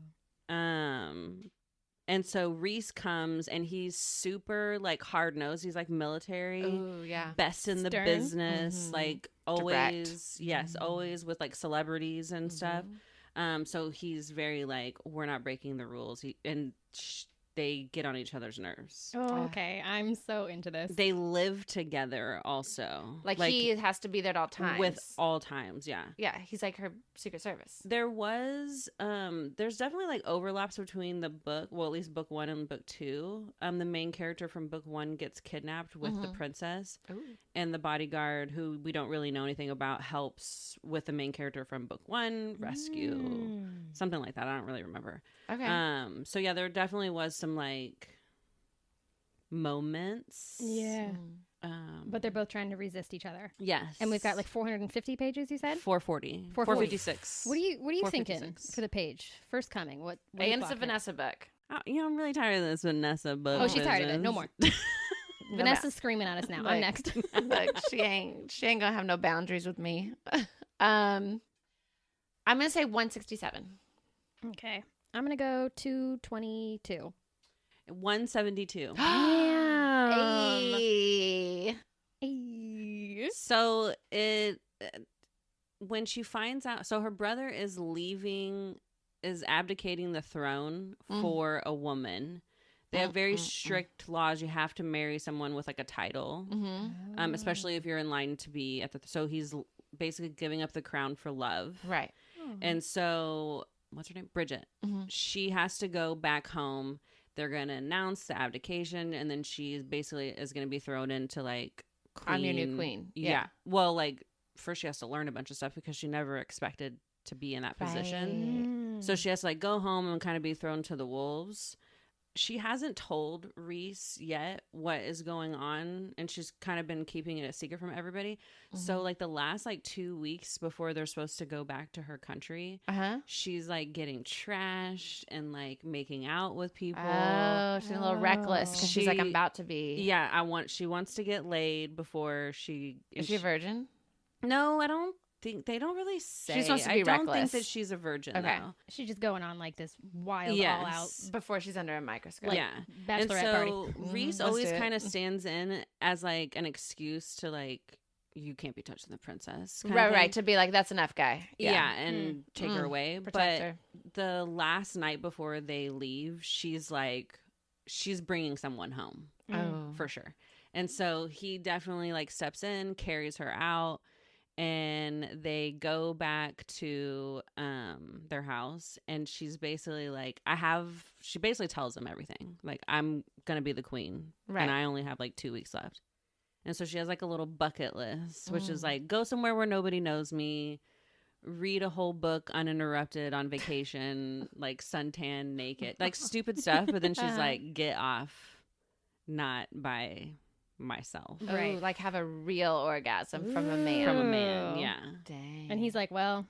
[SPEAKER 2] And so Rhys comes and he's super like hard nosed. He's like military.
[SPEAKER 1] Oh yeah.
[SPEAKER 2] Best in the
[SPEAKER 3] Stern.
[SPEAKER 2] business. Like always.
[SPEAKER 1] Direct.
[SPEAKER 2] Yes. Always with like celebrities and stuff. So he's very like, we're not breaking the rules. They get on each other's nerves.
[SPEAKER 3] Oh, okay. I'm so into this.
[SPEAKER 2] They live together also.
[SPEAKER 1] Like he has to be there at all times.
[SPEAKER 2] With all times, yeah.
[SPEAKER 1] Yeah, he's like her Secret Service.
[SPEAKER 2] There's definitely like overlaps between the book, well, at least book 1 and book 2. The main character from book 1 gets kidnapped with the princess.
[SPEAKER 1] Ooh.
[SPEAKER 2] And the bodyguard, who we don't really know anything about, helps with the main character from book 1 rescue. Something like that. I don't really remember.
[SPEAKER 1] Okay.
[SPEAKER 2] So yeah, there definitely was some like moments.
[SPEAKER 3] Yeah. But they're both trying to resist each other.
[SPEAKER 2] Yes.
[SPEAKER 3] And we've got like 450 pages, you said?
[SPEAKER 2] 440.
[SPEAKER 3] 456. What are you thinking
[SPEAKER 2] 456.
[SPEAKER 3] for the page? First coming. What
[SPEAKER 1] And it's a Vanessa book.
[SPEAKER 2] Oh, I'm really tired of this Vanessa book.
[SPEAKER 3] Oh, she's tired of it. No more.
[SPEAKER 1] No
[SPEAKER 3] Vanessa's screaming at us now. I'm next.
[SPEAKER 1] Look, she ain't gonna have no boundaries with me. I'm gonna say 167.
[SPEAKER 3] Okay. I'm going to go 222.
[SPEAKER 2] 172.
[SPEAKER 1] Hey.
[SPEAKER 2] So when she finds out, so her brother is abdicating the throne for a woman. They have very strict laws. You have to marry someone with like a title, especially if you're in line to be at the. So he's basically giving up the crown for love,
[SPEAKER 1] Right.
[SPEAKER 2] and so what's her name? Bridget. She has to go back home. They're going to announce the abdication, and then she basically is going to be thrown into like queen.
[SPEAKER 1] I'm your new queen.
[SPEAKER 2] Yeah. Well, like first she has to learn a bunch of stuff because she never expected to be in that position. So she has to like go home and kind of be thrown to the wolves. She hasn't told Rhys yet what is going on, and she's kind of been keeping it a secret from everybody. So like the last like 2 weeks before they're supposed to go back to her country, she's like getting trashed and like making out with people.
[SPEAKER 1] Oh, she's a little reckless because she's like, I'm about to be.
[SPEAKER 2] Yeah, she wants to get laid before she.
[SPEAKER 1] Is she a virgin?
[SPEAKER 2] No, I don't think they don't really say.
[SPEAKER 1] She's supposed to be
[SPEAKER 2] I don't
[SPEAKER 1] reckless.
[SPEAKER 2] think that she's a virgin.
[SPEAKER 1] Okay.
[SPEAKER 2] Though.
[SPEAKER 3] She's just going on like this wild all out
[SPEAKER 1] Before she's under a microscope.
[SPEAKER 2] Yeah.
[SPEAKER 3] bachelorette
[SPEAKER 2] and
[SPEAKER 3] party.
[SPEAKER 2] so Rhys
[SPEAKER 1] Let's
[SPEAKER 2] always
[SPEAKER 1] do it.
[SPEAKER 2] kind of stands in as like an excuse to like, you can't be touching the princess. kind of
[SPEAKER 1] Right,
[SPEAKER 2] thing.
[SPEAKER 1] right. To be like, that's enough, guy.
[SPEAKER 2] Yeah, and take her away.
[SPEAKER 1] Protect
[SPEAKER 2] But
[SPEAKER 1] her.
[SPEAKER 2] the last night before they leave, she's bringing someone home
[SPEAKER 1] Oh.
[SPEAKER 2] for sure. And so he definitely like steps in, carries her out, and they go back to their house, and she's basically like, she basically tells him everything. Like, I'm going to be the queen,
[SPEAKER 1] Right.
[SPEAKER 2] and I only have like 2 weeks left. And so she has like a little bucket list, which is like, go somewhere where nobody knows me, read a whole book uninterrupted on vacation, like suntan naked, like stupid stuff. But then she's like, get off, not by myself.
[SPEAKER 1] Right. Like have a real orgasm from a man.
[SPEAKER 2] From a man, yeah.
[SPEAKER 1] Dang.
[SPEAKER 3] And he's like, well,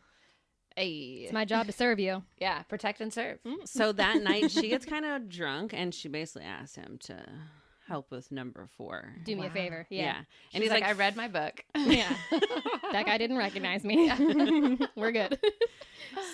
[SPEAKER 1] hey.
[SPEAKER 3] it's my job to serve you.
[SPEAKER 1] Yeah, protect and serve.
[SPEAKER 2] So that night she gets kind of drunk, and she basically asks him to help with number 4.
[SPEAKER 3] Do me a favor. Yeah.
[SPEAKER 1] And he's like, I read my book.
[SPEAKER 3] Yeah. That guy didn't recognize me. We're good.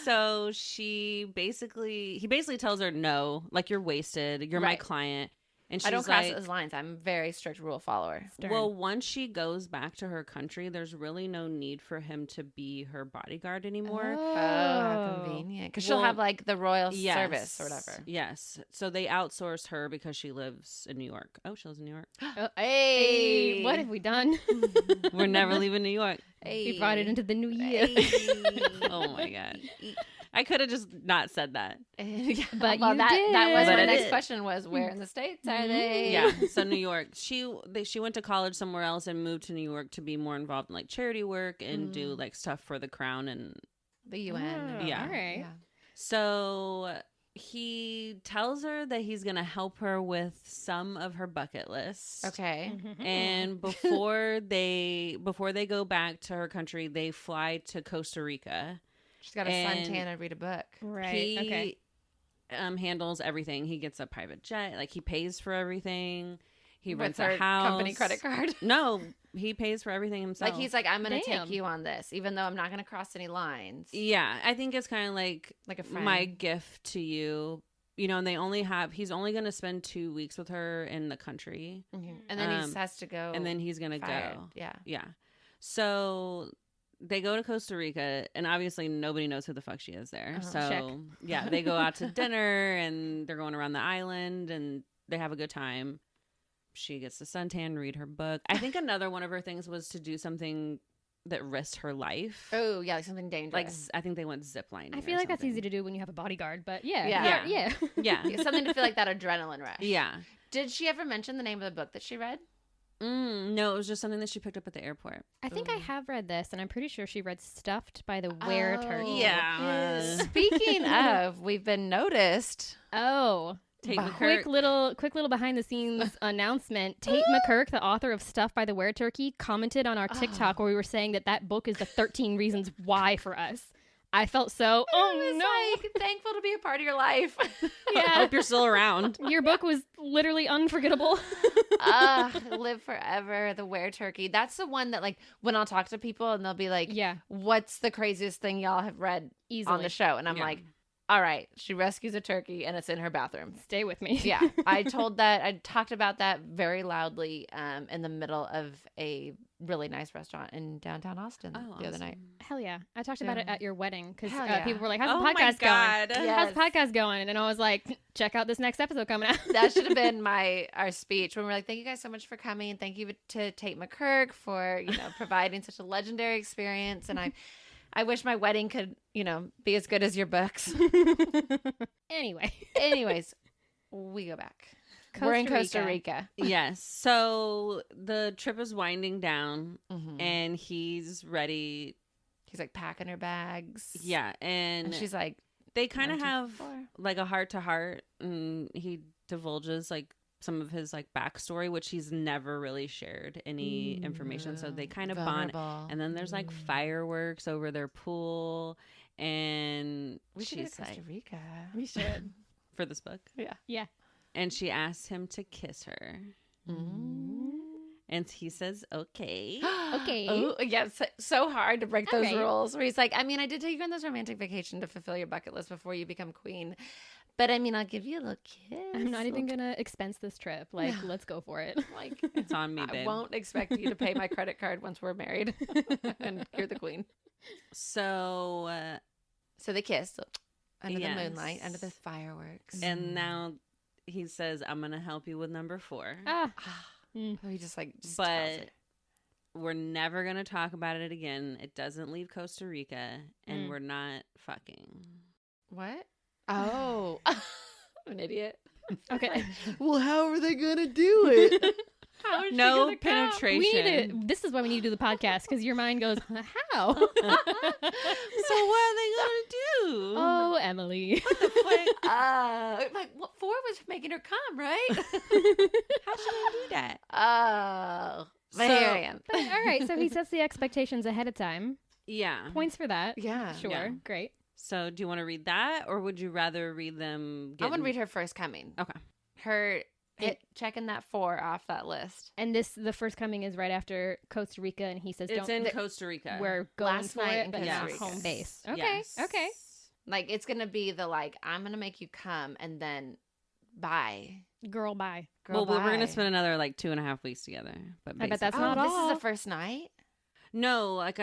[SPEAKER 2] So he basically tells her, no, like, you're wasted. You're my
[SPEAKER 1] Right.
[SPEAKER 2] client. And she's
[SPEAKER 1] I don't cross
[SPEAKER 2] like,
[SPEAKER 1] those lines. I'm a very strict rule follower.
[SPEAKER 2] well, once she goes back to her country, there's really no need for him to be her bodyguard anymore.
[SPEAKER 1] Oh, how convenient. Because she'll have like the royal service or whatever.
[SPEAKER 2] Yes. So they outsource her because she lives in New York. Oh, she lives in New York.
[SPEAKER 1] Hey.
[SPEAKER 3] What have we done?
[SPEAKER 2] We're never leaving New York.
[SPEAKER 3] We brought it into the new year.
[SPEAKER 2] Oh my God. I could have just not said that.
[SPEAKER 1] Yeah.
[SPEAKER 3] But
[SPEAKER 1] well,
[SPEAKER 3] you
[SPEAKER 1] that
[SPEAKER 3] did.
[SPEAKER 1] was
[SPEAKER 2] But
[SPEAKER 1] my
[SPEAKER 2] I
[SPEAKER 1] next
[SPEAKER 2] did.
[SPEAKER 1] question was, where in the States are they?
[SPEAKER 2] Yeah, so New York. She went to college somewhere else and moved to New York to be more involved in like charity work and do like stuff for the crown and
[SPEAKER 1] The UN.
[SPEAKER 2] Yeah.
[SPEAKER 3] All right.
[SPEAKER 1] Yeah.
[SPEAKER 2] so he tells her that he's gonna help her with some of her bucket list.
[SPEAKER 1] Okay.
[SPEAKER 2] And before they go back to her country, they fly to Costa Rica.
[SPEAKER 1] She's got a
[SPEAKER 2] And
[SPEAKER 1] suntan and read a book.
[SPEAKER 3] Right.
[SPEAKER 2] He
[SPEAKER 3] Okay.
[SPEAKER 2] handles everything. He gets a private jet. Like, he pays for everything. He
[SPEAKER 1] With
[SPEAKER 2] rents
[SPEAKER 1] her
[SPEAKER 2] a house.
[SPEAKER 1] company credit card.
[SPEAKER 2] No, he pays for everything himself.
[SPEAKER 1] Like he's like, I'm gonna
[SPEAKER 3] Damn.
[SPEAKER 1] take you on this, even though I'm not gonna cross any lines.
[SPEAKER 2] Yeah, I think it's kind of like
[SPEAKER 1] Like a friend.
[SPEAKER 2] my gift to you you know, and he's only going to spend 2 weeks with her in the country.
[SPEAKER 1] Mm-hmm. And then he has to go.
[SPEAKER 2] And then he's going to go.
[SPEAKER 1] Yeah.
[SPEAKER 2] Yeah. So they go to Costa Rica, and obviously nobody knows who the fuck she is there. So
[SPEAKER 3] check.
[SPEAKER 2] yeah, they go out to dinner, and they're going around the island, and they have a good time. She gets the suntan, read her book. I think another one of her things was to do something that risked her life.
[SPEAKER 1] Oh, yeah, like something dangerous.
[SPEAKER 2] Like, I think they went ziplining.
[SPEAKER 3] I feel like that's easy to do when you have a bodyguard, but yeah.
[SPEAKER 2] Yeah.
[SPEAKER 1] Something to feel like that adrenaline rush.
[SPEAKER 2] Yeah.
[SPEAKER 1] Did she ever mention the name of the book that she read?
[SPEAKER 2] No, it was just something that she picked up at the airport.
[SPEAKER 3] I think I have read this, and I'm pretty sure she read Stuffed by the Were-Turkey.
[SPEAKER 2] Yeah.
[SPEAKER 1] Speaking of, we've been noticed.
[SPEAKER 3] Oh.
[SPEAKER 2] Tate
[SPEAKER 3] quick little behind the scenes announcement. Tate McKirk, the author of Stuff by the Were-Turkey, commented on our TikTok where we were saying that book is the 13 reasons why for us. I felt so,
[SPEAKER 1] like, thankful to be a part of your life.
[SPEAKER 3] Yeah.
[SPEAKER 2] Hope you're still around.
[SPEAKER 3] Your book was literally unforgettable.
[SPEAKER 1] Live forever, the Were-Turkey. That's the one that, like, when I'll talk to people and they'll be like,
[SPEAKER 3] yeah,
[SPEAKER 1] what's the craziest thing y'all have read on the show? And I'm like, all right, she rescues a turkey and it's in her bathroom.
[SPEAKER 3] Stay with me.
[SPEAKER 1] Yeah. I talked about that very loudly in the middle of a really nice restaurant in downtown Austin the other night.
[SPEAKER 3] Hell yeah. I talked about it at your wedding because people were like, how's
[SPEAKER 2] the
[SPEAKER 3] podcast going?
[SPEAKER 1] Yes.
[SPEAKER 3] How's the podcast going? And then I was like, check out this next episode coming out.
[SPEAKER 1] That should have been our speech when we're like, thank you guys so much for coming. Thank you to Tate McKirk for, providing such a legendary experience. And I wish my wedding could, be as good as your books. Anyways, we go back. We're in Costa Rica.
[SPEAKER 2] Yes. So the trip is winding down, and he's ready.
[SPEAKER 1] He's like packing her bags.
[SPEAKER 2] Yeah. And
[SPEAKER 1] she's like,
[SPEAKER 2] they kind of have like a heart to heart, and he divulges like some of his like backstory, which he's never really shared any information. So they kind of bond. And then there's like fireworks over their pool, and
[SPEAKER 1] we should go to Costa Rica.
[SPEAKER 3] We should
[SPEAKER 2] for this book.
[SPEAKER 3] Yeah.
[SPEAKER 2] And she asks him to kiss her, and he says, "Okay,
[SPEAKER 3] okay."
[SPEAKER 1] Oh, yeah, so hard to break those rules. Where he's like, I mean, I did take you on this romantic vacation to fulfill your bucket list before you become queen. But I mean, I'll give you a little kiss.
[SPEAKER 3] I'm not even gonna expense this trip. Like, let's go for it.
[SPEAKER 1] Like,
[SPEAKER 2] it's on me, babe.
[SPEAKER 1] I won't expect you to pay my credit card once we're married and you're the queen.
[SPEAKER 2] So
[SPEAKER 1] they kiss under the moonlight, under the fireworks,
[SPEAKER 2] and now he says, "I'm gonna help you with number 4."
[SPEAKER 1] He just
[SPEAKER 2] but we're never gonna talk about it again. It doesn't leave Costa Rica, and we're not fucking.
[SPEAKER 1] What? Oh, I'm an idiot.
[SPEAKER 3] Okay.
[SPEAKER 1] Well, how are they gonna do it?
[SPEAKER 2] No penetration.
[SPEAKER 3] We need to, this is why we need to do the podcast, because your mind goes, how?
[SPEAKER 2] So what are they gonna do?
[SPEAKER 3] Oh, Emily.
[SPEAKER 2] What the fuck?
[SPEAKER 1] Like, 4 was making her come, right?
[SPEAKER 2] How should I do that?
[SPEAKER 1] Oh, but here I am.
[SPEAKER 3] But, all right, so he sets the expectations ahead of time.
[SPEAKER 2] Yeah.
[SPEAKER 3] Points for that.
[SPEAKER 1] Yeah.
[SPEAKER 3] Sure.
[SPEAKER 2] Yeah.
[SPEAKER 3] Great.
[SPEAKER 2] So do you want to read that, or would you rather read them?
[SPEAKER 1] I want to read her first coming.
[SPEAKER 2] Okay.
[SPEAKER 1] Her checking that 4 off that list.
[SPEAKER 3] And the first coming is right after Costa Rica, and he says,
[SPEAKER 2] it's in Costa Rica.
[SPEAKER 3] We're going
[SPEAKER 1] Last
[SPEAKER 3] for
[SPEAKER 1] night
[SPEAKER 3] it,
[SPEAKER 1] in
[SPEAKER 3] but
[SPEAKER 1] Costa
[SPEAKER 3] not
[SPEAKER 1] Rica.
[SPEAKER 3] home base. Okay.
[SPEAKER 2] Yes.
[SPEAKER 3] Okay.
[SPEAKER 1] Like, it's going to be the, like, I'm going to make you come, and then bye.
[SPEAKER 3] Girl, bye.
[SPEAKER 2] Well, we're going to spend another, like, 2.5 weeks together. But
[SPEAKER 3] I bet that's
[SPEAKER 1] Oh,
[SPEAKER 3] not
[SPEAKER 1] this
[SPEAKER 3] all.
[SPEAKER 1] is the first night?
[SPEAKER 2] No, like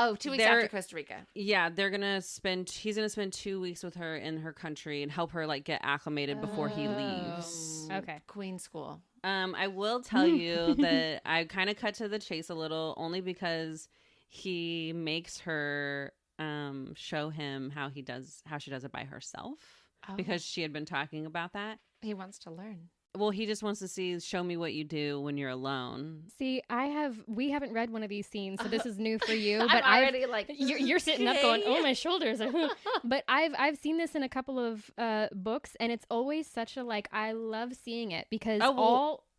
[SPEAKER 1] Oh, 2 weeks after Costa Rica.
[SPEAKER 2] Yeah, he's gonna spend 2 weeks with her in her country and help her like get acclimated before he leaves.
[SPEAKER 3] Okay.
[SPEAKER 1] Queen school.
[SPEAKER 2] I will tell you that I kind of cut to the chase a little, only because he makes her show him how she does it by herself, because she had been talking about that.
[SPEAKER 1] He wants to learn.
[SPEAKER 2] Well, he just wants to show me what you do when you're alone.
[SPEAKER 3] See, we haven't read one of these scenes, so this is new for you.
[SPEAKER 1] But
[SPEAKER 3] But
[SPEAKER 1] I'm already like,
[SPEAKER 3] you're sitting up going, oh, my shoulders are. But I've seen this in a couple of books, and it's always such a like. I love seeing it because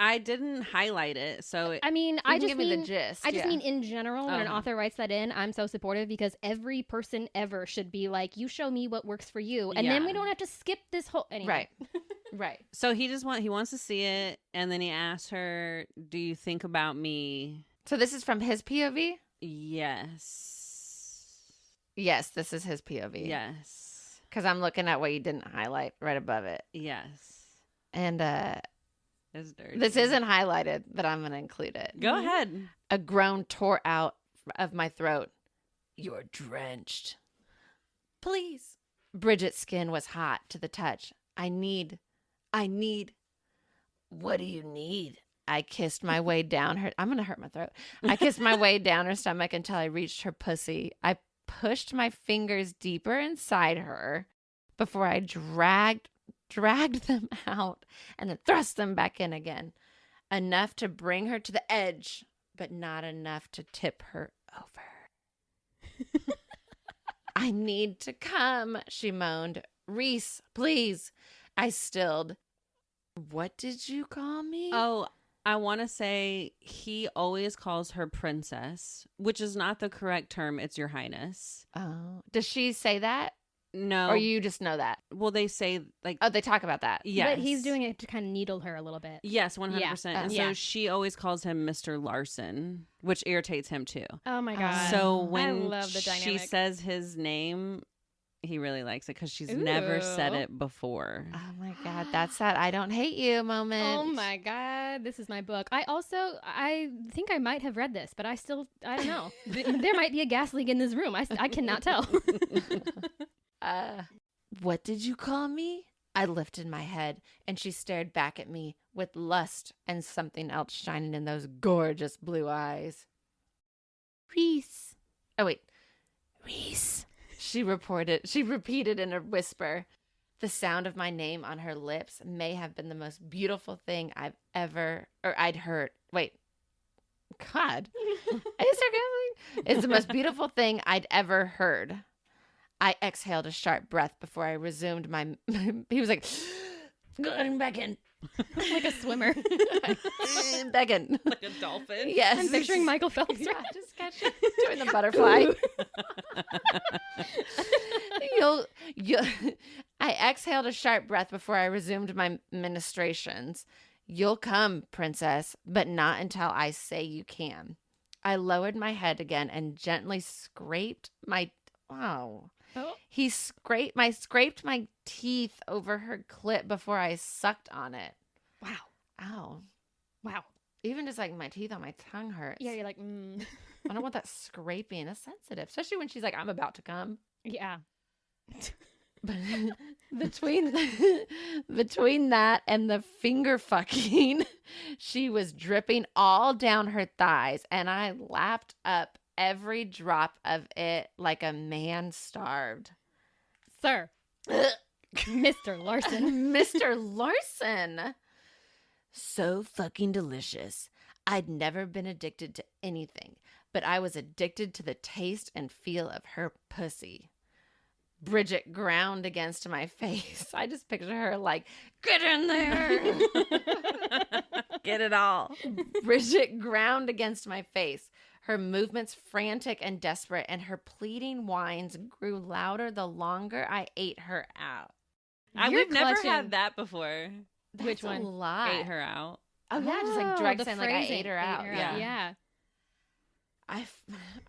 [SPEAKER 2] I didn't highlight it, so
[SPEAKER 3] I mean,
[SPEAKER 1] you
[SPEAKER 3] I
[SPEAKER 1] can
[SPEAKER 3] just
[SPEAKER 1] give
[SPEAKER 3] mean
[SPEAKER 1] me the gist.
[SPEAKER 3] I just mean in general, when an
[SPEAKER 2] Okay.
[SPEAKER 3] author writes that in, I'm so supportive because every person ever should be like, you show me what works for you, and then we don't have to skip this whole anyway.
[SPEAKER 1] Right.
[SPEAKER 2] So he wants to see it, and then he asks her, "Do you think about me?"
[SPEAKER 1] So this is from his POV?
[SPEAKER 2] Yes.
[SPEAKER 1] Yes, this is his POV.
[SPEAKER 2] Yes.
[SPEAKER 1] Because I'm looking at what you didn't highlight right above it.
[SPEAKER 2] Yes.
[SPEAKER 1] And
[SPEAKER 2] It's dirty.
[SPEAKER 1] this isn't highlighted, but I'm going to include it.
[SPEAKER 2] Go ahead.
[SPEAKER 1] A groan tore out of my throat. You're drenched. Please. Bridget's skin was hot to the touch. I need. What do you need? I kissed my way down her. I'm going to hurt my throat. I kissed my way down her stomach until I reached her pussy. I pushed my fingers deeper inside her before I dragged them out and then thrust them back in again. Enough to bring her to the edge, but not enough to tip her over. I need to come, she moaned. Rhys, please. I stilled. What did you call me?
[SPEAKER 2] Oh, I want to say he always calls her princess, which is not the correct term. It's your highness.
[SPEAKER 1] Oh. Does she say that?
[SPEAKER 2] No.
[SPEAKER 1] Or you just know that?
[SPEAKER 2] Well, they say like...
[SPEAKER 1] Oh, they talk about that.
[SPEAKER 2] Yes.
[SPEAKER 3] But he's doing it to kind of needle her a little bit.
[SPEAKER 2] Yes, 100%.
[SPEAKER 3] Yeah.
[SPEAKER 2] And so she always calls him Mr. Larson, which irritates him too.
[SPEAKER 3] Oh my God.
[SPEAKER 2] So
[SPEAKER 3] I
[SPEAKER 2] when
[SPEAKER 3] love the
[SPEAKER 2] she
[SPEAKER 3] dynamic.
[SPEAKER 2] says his name, he really likes it because she's never said it before.
[SPEAKER 1] Oh my God. That's that I don't hate you moment.
[SPEAKER 3] Oh my God. This is my book. I think I might have read this, but I don't know. There might be a gas leak in this room. I cannot tell.
[SPEAKER 1] What did you call me? I lifted my head and she stared back at me with lust and something else shining in those gorgeous blue eyes. Rhys. Oh, wait. Rhys. She repeated in a whisper. The sound of my name on her lips may have been the most beautiful thing I'd heard. Wait. God. It's the most beautiful thing I'd ever heard. I exhaled a sharp breath before I resumed my... He was like, going back in.
[SPEAKER 3] Like a swimmer.
[SPEAKER 1] Back in.
[SPEAKER 2] Like a dolphin?
[SPEAKER 1] Yes.
[SPEAKER 3] I'm picturing Michael Phelps.
[SPEAKER 1] Yeah, just catch it. Doing the butterfly. I exhaled a sharp breath before I resumed my ministrations. You'll come, princess, but not until I say you can. I lowered my head again and gently scraped my... Wow.
[SPEAKER 3] Oh.
[SPEAKER 1] He scraped my teeth over her clit before I sucked on it.
[SPEAKER 3] Wow.
[SPEAKER 1] Ow.
[SPEAKER 3] Wow.
[SPEAKER 1] Even just like my teeth on my tongue hurts.
[SPEAKER 3] Yeah, you're like,
[SPEAKER 1] I don't want that scraping. It's sensitive, especially when she's like, I'm about to come.
[SPEAKER 3] Yeah.
[SPEAKER 1] But between that and the finger fucking, she was dripping all down her thighs, and I lapped up every drop of it like a man starved.
[SPEAKER 3] Sir. Mr. Larson.
[SPEAKER 1] Mr. Larson. So fucking delicious. I'd never been addicted to anything, but I was addicted to the taste and feel of her pussy. Bridget ground against my face. I just picture her like, get in there.
[SPEAKER 2] Get it all.
[SPEAKER 1] Bridget ground against my face. Her movements frantic and desperate, and her pleading whines grew louder the longer I ate her out.
[SPEAKER 2] We've never had that before.
[SPEAKER 1] That's
[SPEAKER 3] Which one?
[SPEAKER 1] A lot.
[SPEAKER 2] Ate her out.
[SPEAKER 1] Oh, yeah, just like direct
[SPEAKER 3] the
[SPEAKER 1] saying like I ate her out.
[SPEAKER 3] Yeah.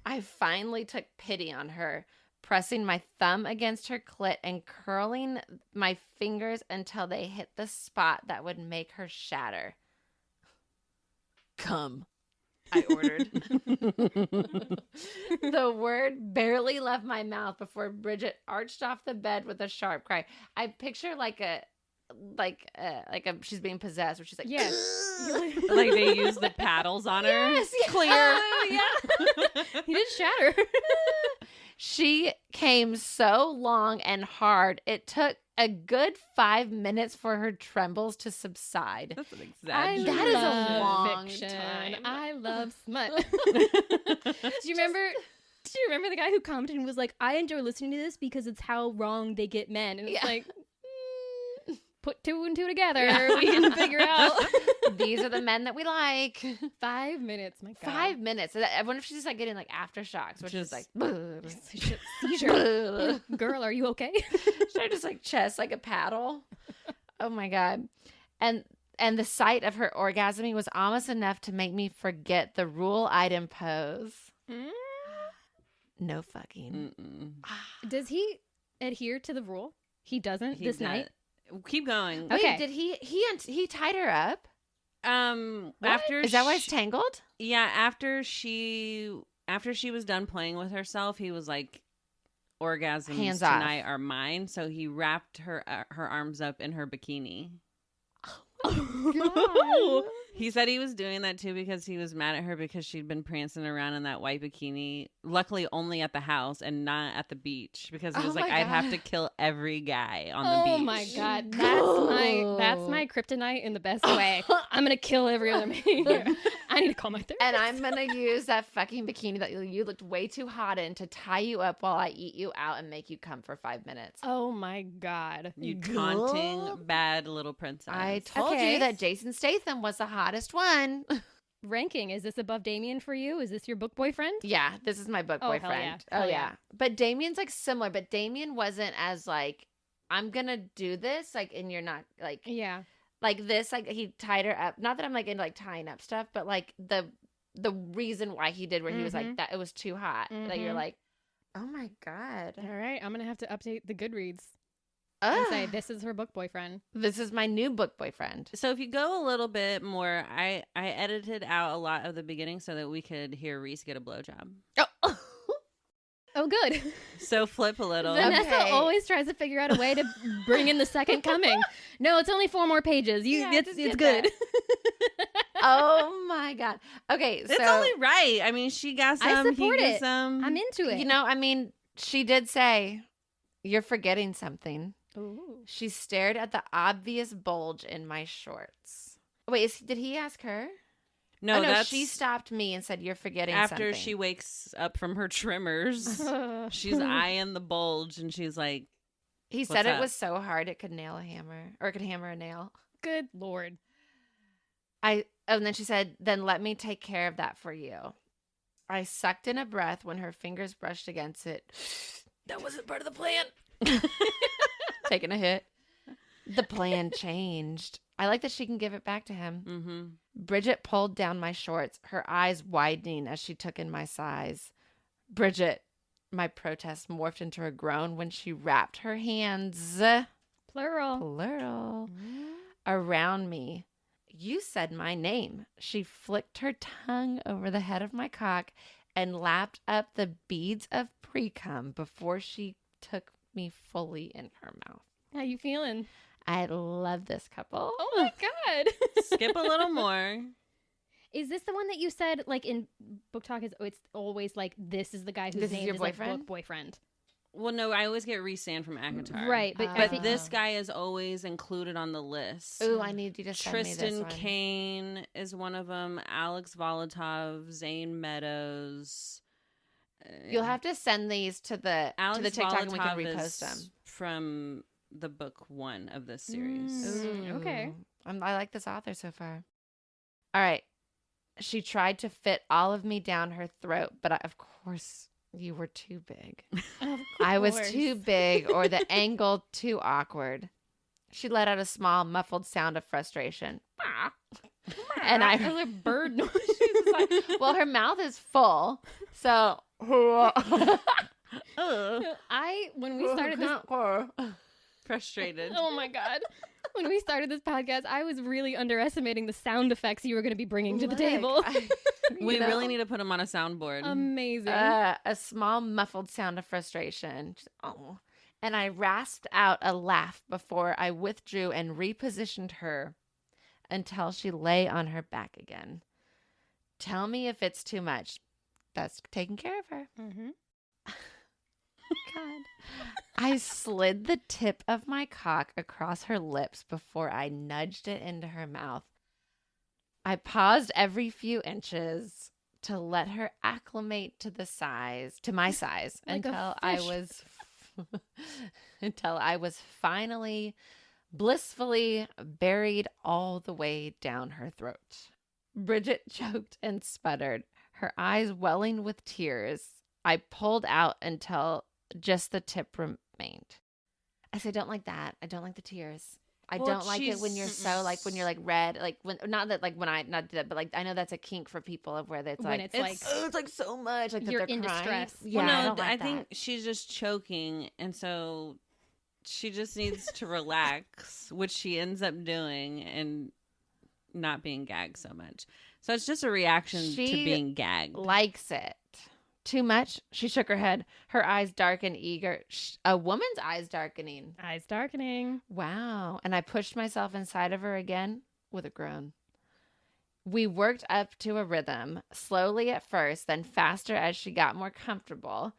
[SPEAKER 1] I finally took pity on her, pressing my thumb against her clit and curling my fingers until they hit the spot that would make her shatter. Come, I ordered. The word barely left my mouth before Bridget arched off the bed with a sharp cry. I picture she's being possessed, where she's like,
[SPEAKER 3] Yes.
[SPEAKER 2] Like they use the paddles on her.
[SPEAKER 1] Yes,
[SPEAKER 2] Clear.
[SPEAKER 1] yeah.
[SPEAKER 3] He did shatter.
[SPEAKER 1] She came so long and hard, it took a good 5 minutes for her trembles to subside.
[SPEAKER 2] That's an
[SPEAKER 3] I
[SPEAKER 2] exaggeration.
[SPEAKER 1] That is a
[SPEAKER 3] love
[SPEAKER 1] long
[SPEAKER 3] fiction.
[SPEAKER 1] time.
[SPEAKER 3] I love smut. Do you remember the guy who commented and was like, I enjoy listening to this because it's how wrong they get men. And it's like, put two and two together. We can figure out.
[SPEAKER 1] These are the men that we like.
[SPEAKER 3] 5 minutes, my God.
[SPEAKER 1] 5 minutes. I wonder if she's like getting like aftershocks, which is like
[SPEAKER 3] seizure. Girl, are you okay?
[SPEAKER 1] Should I just like chest like a paddle? Oh my God. And the sight of her orgasming was almost enough to make me forget the rule I'd impose. No fucking.
[SPEAKER 3] Does he adhere to the rule? He doesn't this night?
[SPEAKER 2] Keep going.
[SPEAKER 3] Okay.
[SPEAKER 1] Wait, did he tied her up?
[SPEAKER 2] After
[SPEAKER 1] is that why it's tangled?
[SPEAKER 2] Yeah, after she was done playing with herself, he was like, orgasms
[SPEAKER 1] Hands
[SPEAKER 2] tonight
[SPEAKER 1] off.
[SPEAKER 2] are mine. So he wrapped her arms up in her bikini.
[SPEAKER 3] Oh,
[SPEAKER 2] He said he was doing that too because he was mad at her because she'd been prancing around in that white bikini, luckily only at the house and not at the beach, because he was like, I'd have to kill every guy on the beach.
[SPEAKER 3] Oh my God. That's my kryptonite in the best way. I'm going to kill every other man here. I need to call my therapist.
[SPEAKER 1] And I'm going to use that fucking bikini that you looked way too hot in to tie you up while I eat you out and make you come for 5 minutes.
[SPEAKER 3] Oh my God.
[SPEAKER 2] You taunting bad little princess.
[SPEAKER 1] I told you that Jason Statham was the hottest one.
[SPEAKER 3] Ranking, is this above Damien for you? Is this your book boyfriend?
[SPEAKER 1] Yeah, this is my book boyfriend.
[SPEAKER 3] Hell
[SPEAKER 1] Oh,
[SPEAKER 3] yeah.
[SPEAKER 1] yeah. But Damien's like similar, but Damien wasn't as like, I'm going to do this, like, and you're not like,
[SPEAKER 3] Yeah.
[SPEAKER 1] like this, like he tied her up. Not that I'm like into like tying up stuff, but like the reason why he did where he was like that, it was too hot. That you're like, oh my God.
[SPEAKER 3] All right. I'm going to have to update the Goodreads and say, this is her book boyfriend.
[SPEAKER 1] This is my new book boyfriend.
[SPEAKER 2] So if you go a little bit more, I edited out a lot of the beginning so that we could hear Rhys get a blowjob.
[SPEAKER 1] Oh.
[SPEAKER 3] Oh, good.
[SPEAKER 2] So flip a little.
[SPEAKER 3] Vanessa always tries to figure out a way to bring in the second coming. No, it's only 4 more pages. It's good.
[SPEAKER 1] Oh my God. Okay, so
[SPEAKER 2] it's only right. I mean, she got some.
[SPEAKER 3] I support
[SPEAKER 2] he got
[SPEAKER 3] it.
[SPEAKER 2] some.
[SPEAKER 3] I'm into it.
[SPEAKER 1] You know, I mean, she did say, you're forgetting something.
[SPEAKER 3] Ooh.
[SPEAKER 1] She stared at the obvious bulge in my shorts. Wait, did he ask her?
[SPEAKER 2] No,
[SPEAKER 1] oh, no,
[SPEAKER 2] that's
[SPEAKER 1] she stopped me and said, you're forgetting
[SPEAKER 2] after
[SPEAKER 1] something.
[SPEAKER 2] she wakes up from her trimmers. She's eyeing the bulge, and she's like,
[SPEAKER 1] he said it
[SPEAKER 2] up?
[SPEAKER 1] was so hard it could nail a hammer, or it could hammer a nail.
[SPEAKER 3] Good Lord.
[SPEAKER 1] And then she said, then let me take care of that for you. I sucked in a breath when her fingers brushed against it. That wasn't part of the plan. Taking a hit. The plan changed. I like that she can give it back to him.
[SPEAKER 2] mm-hmm.
[SPEAKER 1] Bridget pulled down my shorts, her eyes widening as she took in my size. Bridget, my protest morphed into a groan when she wrapped her hands, plural, around me. You said my name. She flicked her tongue over the head of my cock and lapped up the beads of pre-cum before she took me fully in her mouth.
[SPEAKER 3] How you feeling?
[SPEAKER 1] I love this couple.
[SPEAKER 3] Oh my God.
[SPEAKER 2] Skip a little more.
[SPEAKER 3] Is this the one that you said, like in book talk, it's always like, this is the guy whose
[SPEAKER 1] This is
[SPEAKER 3] name
[SPEAKER 1] your
[SPEAKER 3] is like
[SPEAKER 1] boyfriend?
[SPEAKER 3] book boyfriend?
[SPEAKER 2] Well, no, I always get Rhys from ACOTAR.
[SPEAKER 3] Right, but
[SPEAKER 2] But this guy is always included on the list.
[SPEAKER 1] Ooh, I need you to send me this
[SPEAKER 2] Tristan
[SPEAKER 1] one.
[SPEAKER 2] Kane is one of them. Alex Volotov, Zane Meadows.
[SPEAKER 1] You'll have to send these to the TikTok and we can
[SPEAKER 2] Volotov
[SPEAKER 1] repost
[SPEAKER 2] is
[SPEAKER 1] them.
[SPEAKER 2] from the book 1 of this series.
[SPEAKER 3] Okay.
[SPEAKER 1] I like this author so far. All right. She tried to fit all of me down her throat, but of course you were too big. I was too big or the angle too awkward. She let out a small, muffled sound of frustration. And I
[SPEAKER 3] was a bird noise.
[SPEAKER 1] She was like, well, her mouth is full. So
[SPEAKER 3] when we started this
[SPEAKER 2] Frustrated.
[SPEAKER 3] Oh my God. When we started this podcast, I was really underestimating the sound effects you were going to be bringing to the table.
[SPEAKER 2] We really need to put them on a soundboard.
[SPEAKER 3] Amazing.
[SPEAKER 1] A small muffled sound of frustration. Oh. And I rasped out a laugh before I withdrew and repositioned her until she lay on her back again. Tell me if it's too much. That's taking care of her.
[SPEAKER 3] Mm-hmm.
[SPEAKER 1] God. I slid the tip of my cock across her lips before I nudged it into her mouth. I paused every few inches to let her acclimate to my size,
[SPEAKER 3] Like
[SPEAKER 1] until
[SPEAKER 3] a
[SPEAKER 1] until I was finally blissfully buried all the way down her throat. Bridget choked and sputtered, her eyes welling with tears. I pulled out until just the tip remained. I said, don't like that. I don't like the tears. I don't like it when you're so like when you're like red, like when not that like when I not that, but like I know that's a kink for people of where it's
[SPEAKER 3] when
[SPEAKER 1] like
[SPEAKER 3] it's
[SPEAKER 1] like so much like
[SPEAKER 3] you're
[SPEAKER 1] that they're
[SPEAKER 3] in
[SPEAKER 1] crying.
[SPEAKER 3] distress.
[SPEAKER 1] Yeah,
[SPEAKER 2] well, no,
[SPEAKER 1] I don't like
[SPEAKER 2] I
[SPEAKER 1] that.
[SPEAKER 2] think she's just choking, and so she just needs to relax, which she ends up doing and not being gagged so much. So it's just a reaction to being gagged.
[SPEAKER 1] Likes it. Too much? She shook her head. Her eyes darkened, eager. A woman's eyes darkening.
[SPEAKER 3] Eyes darkening.
[SPEAKER 1] Wow. And I pushed myself inside of her again with a groan. We worked up to a rhythm, slowly at first, then faster as she got more comfortable,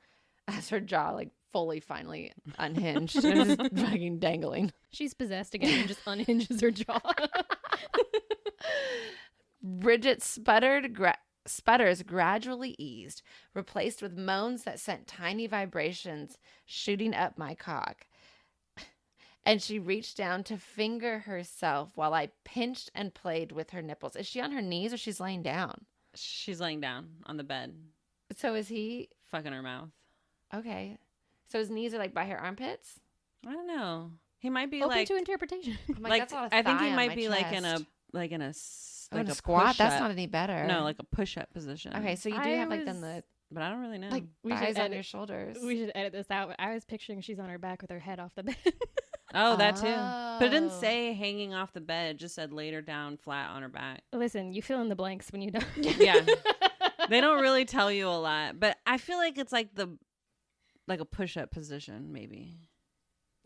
[SPEAKER 1] as her jaw, like, fully finally unhinged. It was just fucking dangling.
[SPEAKER 3] She's possessed again and just unhinges her jaw.
[SPEAKER 1] Bridget sputters gradually eased, replaced with moans that sent tiny vibrations shooting up my cock. And she reached down to finger herself while I pinched and played with her nipples. Is she on her knees or she's laying down?
[SPEAKER 2] She's laying down on the bed.
[SPEAKER 1] So is he
[SPEAKER 2] fucking her mouth?
[SPEAKER 1] Okay. So his knees are like by her armpits?
[SPEAKER 2] I don't know. He might be
[SPEAKER 3] open
[SPEAKER 2] like
[SPEAKER 3] to interpretation.
[SPEAKER 1] Like that's a lot of
[SPEAKER 2] I think he
[SPEAKER 1] thigh on
[SPEAKER 2] might
[SPEAKER 1] my
[SPEAKER 2] be
[SPEAKER 1] chest.
[SPEAKER 2] like in a
[SPEAKER 1] squat.
[SPEAKER 2] push-up.
[SPEAKER 1] That's not any better.
[SPEAKER 2] No, like a push-up position.
[SPEAKER 1] Okay, so you do have like then the
[SPEAKER 2] but I don't really know.
[SPEAKER 1] like thighs on your shoulders.
[SPEAKER 3] We should edit this out. I was picturing she's on her back with her head off the bed.
[SPEAKER 2] Oh, that too. But it didn't say hanging off the bed. It just said laid her down flat on her back.
[SPEAKER 3] Listen, you fill in the blanks when you don't.
[SPEAKER 2] Yeah. They don't really tell you a lot. But I feel like it's like a push-up position, maybe.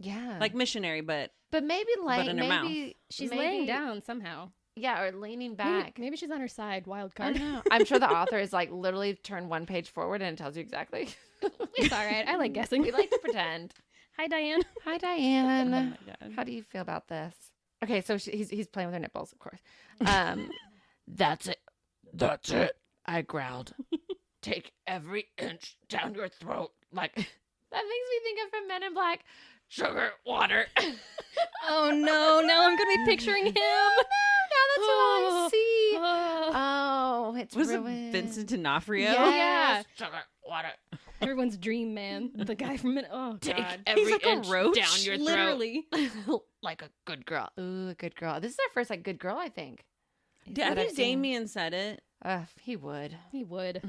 [SPEAKER 1] Yeah.
[SPEAKER 2] Like missionary, but
[SPEAKER 1] maybe like
[SPEAKER 2] in her mouth.
[SPEAKER 3] She's laying down somehow.
[SPEAKER 1] Yeah, or leaning back.
[SPEAKER 3] Maybe she's on her side. Wild
[SPEAKER 1] I
[SPEAKER 3] card.
[SPEAKER 1] know. I'm sure the author is like literally turn one page forward and it tells you exactly.
[SPEAKER 3] It's all right. I like guessing.
[SPEAKER 1] We like to pretend.
[SPEAKER 3] Hi, Diane.
[SPEAKER 1] Hi, Diane.
[SPEAKER 2] Oh my God.
[SPEAKER 1] How do you feel about this? Okay, so he's playing with her nipples, of course. That's it. That's it. I growled. Take every inch down your throat. Like, that makes me think of from Men in Black. Sugar, water.
[SPEAKER 3] Oh, no. Now I'm going to be picturing him.
[SPEAKER 1] Now that's all I see. Oh, it's
[SPEAKER 2] Was
[SPEAKER 1] ruined.
[SPEAKER 2] it Vincent D'Onofrio?
[SPEAKER 3] Yeah.
[SPEAKER 1] Sugar, water.
[SPEAKER 3] Everyone's dream man. The guy from it. Oh,
[SPEAKER 1] Take
[SPEAKER 3] God.
[SPEAKER 1] every
[SPEAKER 2] He's like a
[SPEAKER 1] inch
[SPEAKER 2] roach.
[SPEAKER 1] down your throat.
[SPEAKER 3] Literally.
[SPEAKER 1] Like a good girl. Ooh, a good girl. This is our first like good girl, I think.
[SPEAKER 2] I
[SPEAKER 1] That I've
[SPEAKER 2] think
[SPEAKER 1] seen.
[SPEAKER 2] Damien said it.
[SPEAKER 1] He would.
[SPEAKER 3] He would.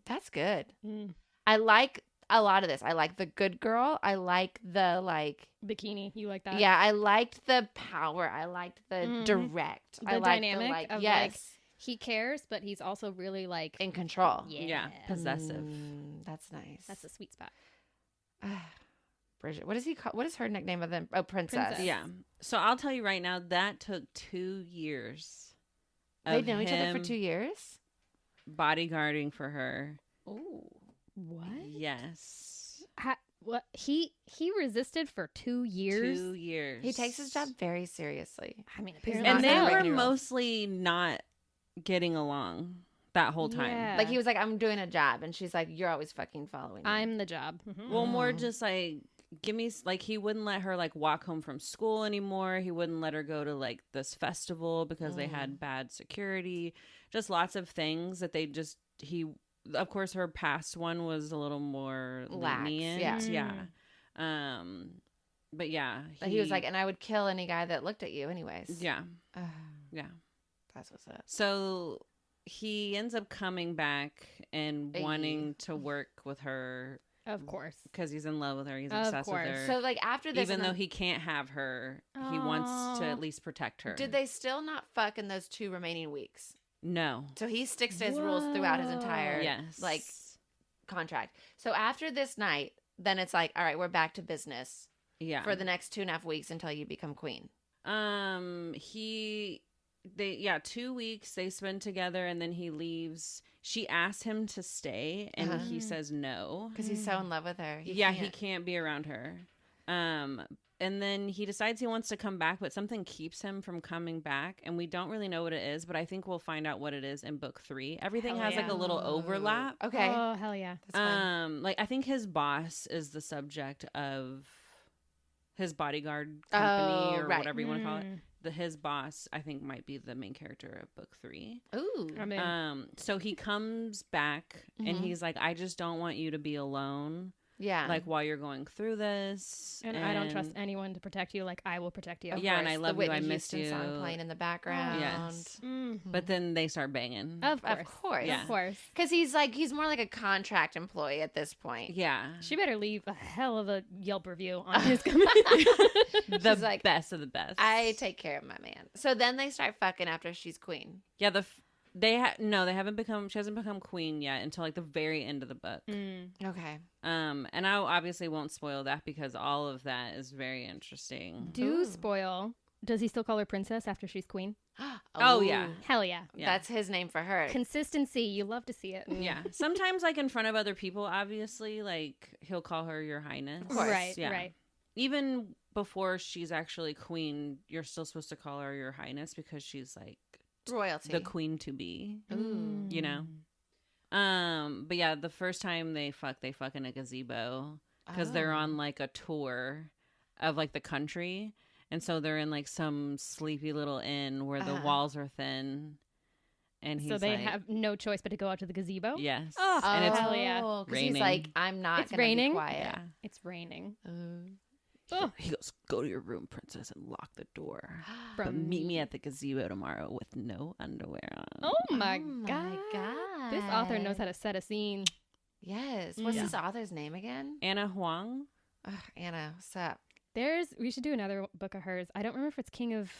[SPEAKER 1] That's good.
[SPEAKER 3] Mm.
[SPEAKER 1] I like a lot of this. I like the good girl. I like the like
[SPEAKER 3] Bikini. You like that?
[SPEAKER 1] yeah. I liked the power. I liked the direct.
[SPEAKER 3] The
[SPEAKER 1] I liked
[SPEAKER 3] dynamic
[SPEAKER 1] the like
[SPEAKER 3] of
[SPEAKER 1] yes,
[SPEAKER 3] like he cares, but he's also really like
[SPEAKER 1] in control.
[SPEAKER 2] Yeah. Possessive.
[SPEAKER 1] That's nice.
[SPEAKER 3] That's a sweet spot.
[SPEAKER 1] Bridget. What is he call? What is her nickname of them? Oh, Princess.
[SPEAKER 3] Princess.
[SPEAKER 2] Yeah. So I'll tell you right now, that took 2 years.
[SPEAKER 1] They
[SPEAKER 2] of
[SPEAKER 1] know each other for
[SPEAKER 2] him
[SPEAKER 1] 2 years.
[SPEAKER 2] bodyguarding for her.
[SPEAKER 1] Ooh.
[SPEAKER 3] What?
[SPEAKER 2] Yes.
[SPEAKER 3] What? He resisted for 2 years.
[SPEAKER 2] 2 years.
[SPEAKER 1] He takes his job very seriously.
[SPEAKER 3] I mean,
[SPEAKER 1] He's
[SPEAKER 3] apparently
[SPEAKER 1] not
[SPEAKER 2] And they
[SPEAKER 1] gonna
[SPEAKER 2] were
[SPEAKER 1] break any rules.
[SPEAKER 2] mostly not getting along that whole time.
[SPEAKER 3] Yeah.
[SPEAKER 1] Like he was like, I'm doing a job, and she's like, you're always fucking following me.
[SPEAKER 3] I'm the job.
[SPEAKER 2] Well, more just like, give me, like, he wouldn't let her, like, walk home from school anymore. He wouldn't let her go to, like, this festival because they had bad security. Just lots of things that they just, of course, her past one was a little more
[SPEAKER 1] Lax,
[SPEAKER 2] lenient.
[SPEAKER 1] yeah.
[SPEAKER 2] But yeah.
[SPEAKER 1] But he was like, and I would kill any guy that looked at you anyways.
[SPEAKER 2] Yeah. Yeah.
[SPEAKER 1] That's what's up.
[SPEAKER 2] So he ends up coming back and
[SPEAKER 1] Hey.
[SPEAKER 2] wanting to work with her
[SPEAKER 3] Of course.
[SPEAKER 2] because he's in love with her. He's
[SPEAKER 3] Of
[SPEAKER 2] obsessed with
[SPEAKER 3] course.
[SPEAKER 2] her.
[SPEAKER 1] So like after this,
[SPEAKER 2] Even
[SPEAKER 1] and
[SPEAKER 2] though
[SPEAKER 1] then-
[SPEAKER 2] he can't have her, he wants to
[SPEAKER 3] Aw.
[SPEAKER 2] at least protect her.
[SPEAKER 1] did they still not fuck in those 2 remaining weeks?
[SPEAKER 2] No.
[SPEAKER 1] So he sticks to his rules throughout his entire
[SPEAKER 2] Yes.
[SPEAKER 1] like contract. So after this night, then it's like, all right, we're back to business
[SPEAKER 2] Yeah.
[SPEAKER 1] for the next 2.5 weeks until you become queen.
[SPEAKER 2] 2 weeks they spend together and then he leaves. She asks him to stay and he says no.
[SPEAKER 1] Because he's so in love with her.
[SPEAKER 2] He can't be around her. And then he decides he wants to come back, but something keeps him from coming back. And we don't really know what it is, but I think we'll find out what it is in book 3. Everything
[SPEAKER 1] Hell
[SPEAKER 2] has like
[SPEAKER 1] yeah.
[SPEAKER 2] a little overlap.
[SPEAKER 1] Okay.
[SPEAKER 3] Oh, hell yeah.
[SPEAKER 1] That's fine.
[SPEAKER 2] Like I think his boss is the subject of his bodyguard company or
[SPEAKER 1] right.
[SPEAKER 2] whatever you want to call it. His boss, I think, might be the main character of book 3.
[SPEAKER 1] Ooh.
[SPEAKER 3] I mean,
[SPEAKER 2] So he comes back and he's like, I just don't want you to be alone.
[SPEAKER 1] Yeah.
[SPEAKER 2] Like, while you're going through this.
[SPEAKER 3] And I don't trust anyone to protect you like I will protect you.
[SPEAKER 2] Yeah, and I love
[SPEAKER 1] the
[SPEAKER 2] you, I
[SPEAKER 1] Whitney
[SPEAKER 2] missed
[SPEAKER 1] Houston
[SPEAKER 2] you.
[SPEAKER 1] song playing in the background.
[SPEAKER 2] Yes.
[SPEAKER 3] Mm-hmm.
[SPEAKER 2] But then they start banging.
[SPEAKER 3] Of course.
[SPEAKER 1] Of course.
[SPEAKER 2] Yeah.
[SPEAKER 3] Of course.
[SPEAKER 1] Because he's more like a contract employee at this point.
[SPEAKER 2] Yeah.
[SPEAKER 3] She better leave a hell of a Yelp review on his company.
[SPEAKER 2] The
[SPEAKER 1] like,
[SPEAKER 2] best of the best.
[SPEAKER 1] I take care of my man. So then they start fucking after she's queen.
[SPEAKER 2] Yeah, they haven't become, she hasn't become queen yet until like the very end of the book.
[SPEAKER 1] Okay.
[SPEAKER 2] And I obviously won't spoil that because all of that is very interesting.
[SPEAKER 3] Do spoil. Does he still call her princess after she's queen?
[SPEAKER 2] Oh, yeah.
[SPEAKER 3] Hell yeah.
[SPEAKER 1] That's his name for her.
[SPEAKER 3] Consistency. You love to see it.
[SPEAKER 2] Yeah. Sometimes like in front of other people, obviously, like he'll call her your highness.
[SPEAKER 1] course.
[SPEAKER 3] Right,
[SPEAKER 2] Yeah.
[SPEAKER 3] right.
[SPEAKER 2] Even before she's actually queen, you're still supposed to call her your highness because she's like
[SPEAKER 1] Royalty.
[SPEAKER 2] the queen to be,
[SPEAKER 1] Ooh.
[SPEAKER 2] you know? But yeah, the first time they fuck in a gazebo because they're on like a tour of like the country. And so they're in like some sleepy little inn where the walls are thin. And he's
[SPEAKER 3] So they
[SPEAKER 2] like,
[SPEAKER 3] have no choice but to go out to the gazebo?
[SPEAKER 2] yes.
[SPEAKER 3] Oh,
[SPEAKER 2] and it's
[SPEAKER 3] hell yeah.
[SPEAKER 1] Because
[SPEAKER 2] raining.
[SPEAKER 1] he's like, I'm not
[SPEAKER 3] It's
[SPEAKER 1] going to be
[SPEAKER 3] raining?
[SPEAKER 1] quiet.
[SPEAKER 2] yeah.
[SPEAKER 3] It's raining.
[SPEAKER 2] He goes, go to your room, princess, and lock the door. But
[SPEAKER 3] From
[SPEAKER 2] meet me at the gazebo tomorrow with no underwear on.
[SPEAKER 3] Oh my
[SPEAKER 1] Oh
[SPEAKER 3] god.
[SPEAKER 1] my God.
[SPEAKER 3] This author knows how to set a scene.
[SPEAKER 1] Yes. What's
[SPEAKER 3] Yeah.
[SPEAKER 1] this author's name again?
[SPEAKER 2] Anna Huang.
[SPEAKER 1] Ugh, Anna, what's up?
[SPEAKER 3] We should do another book of hers. I don't remember if it's King of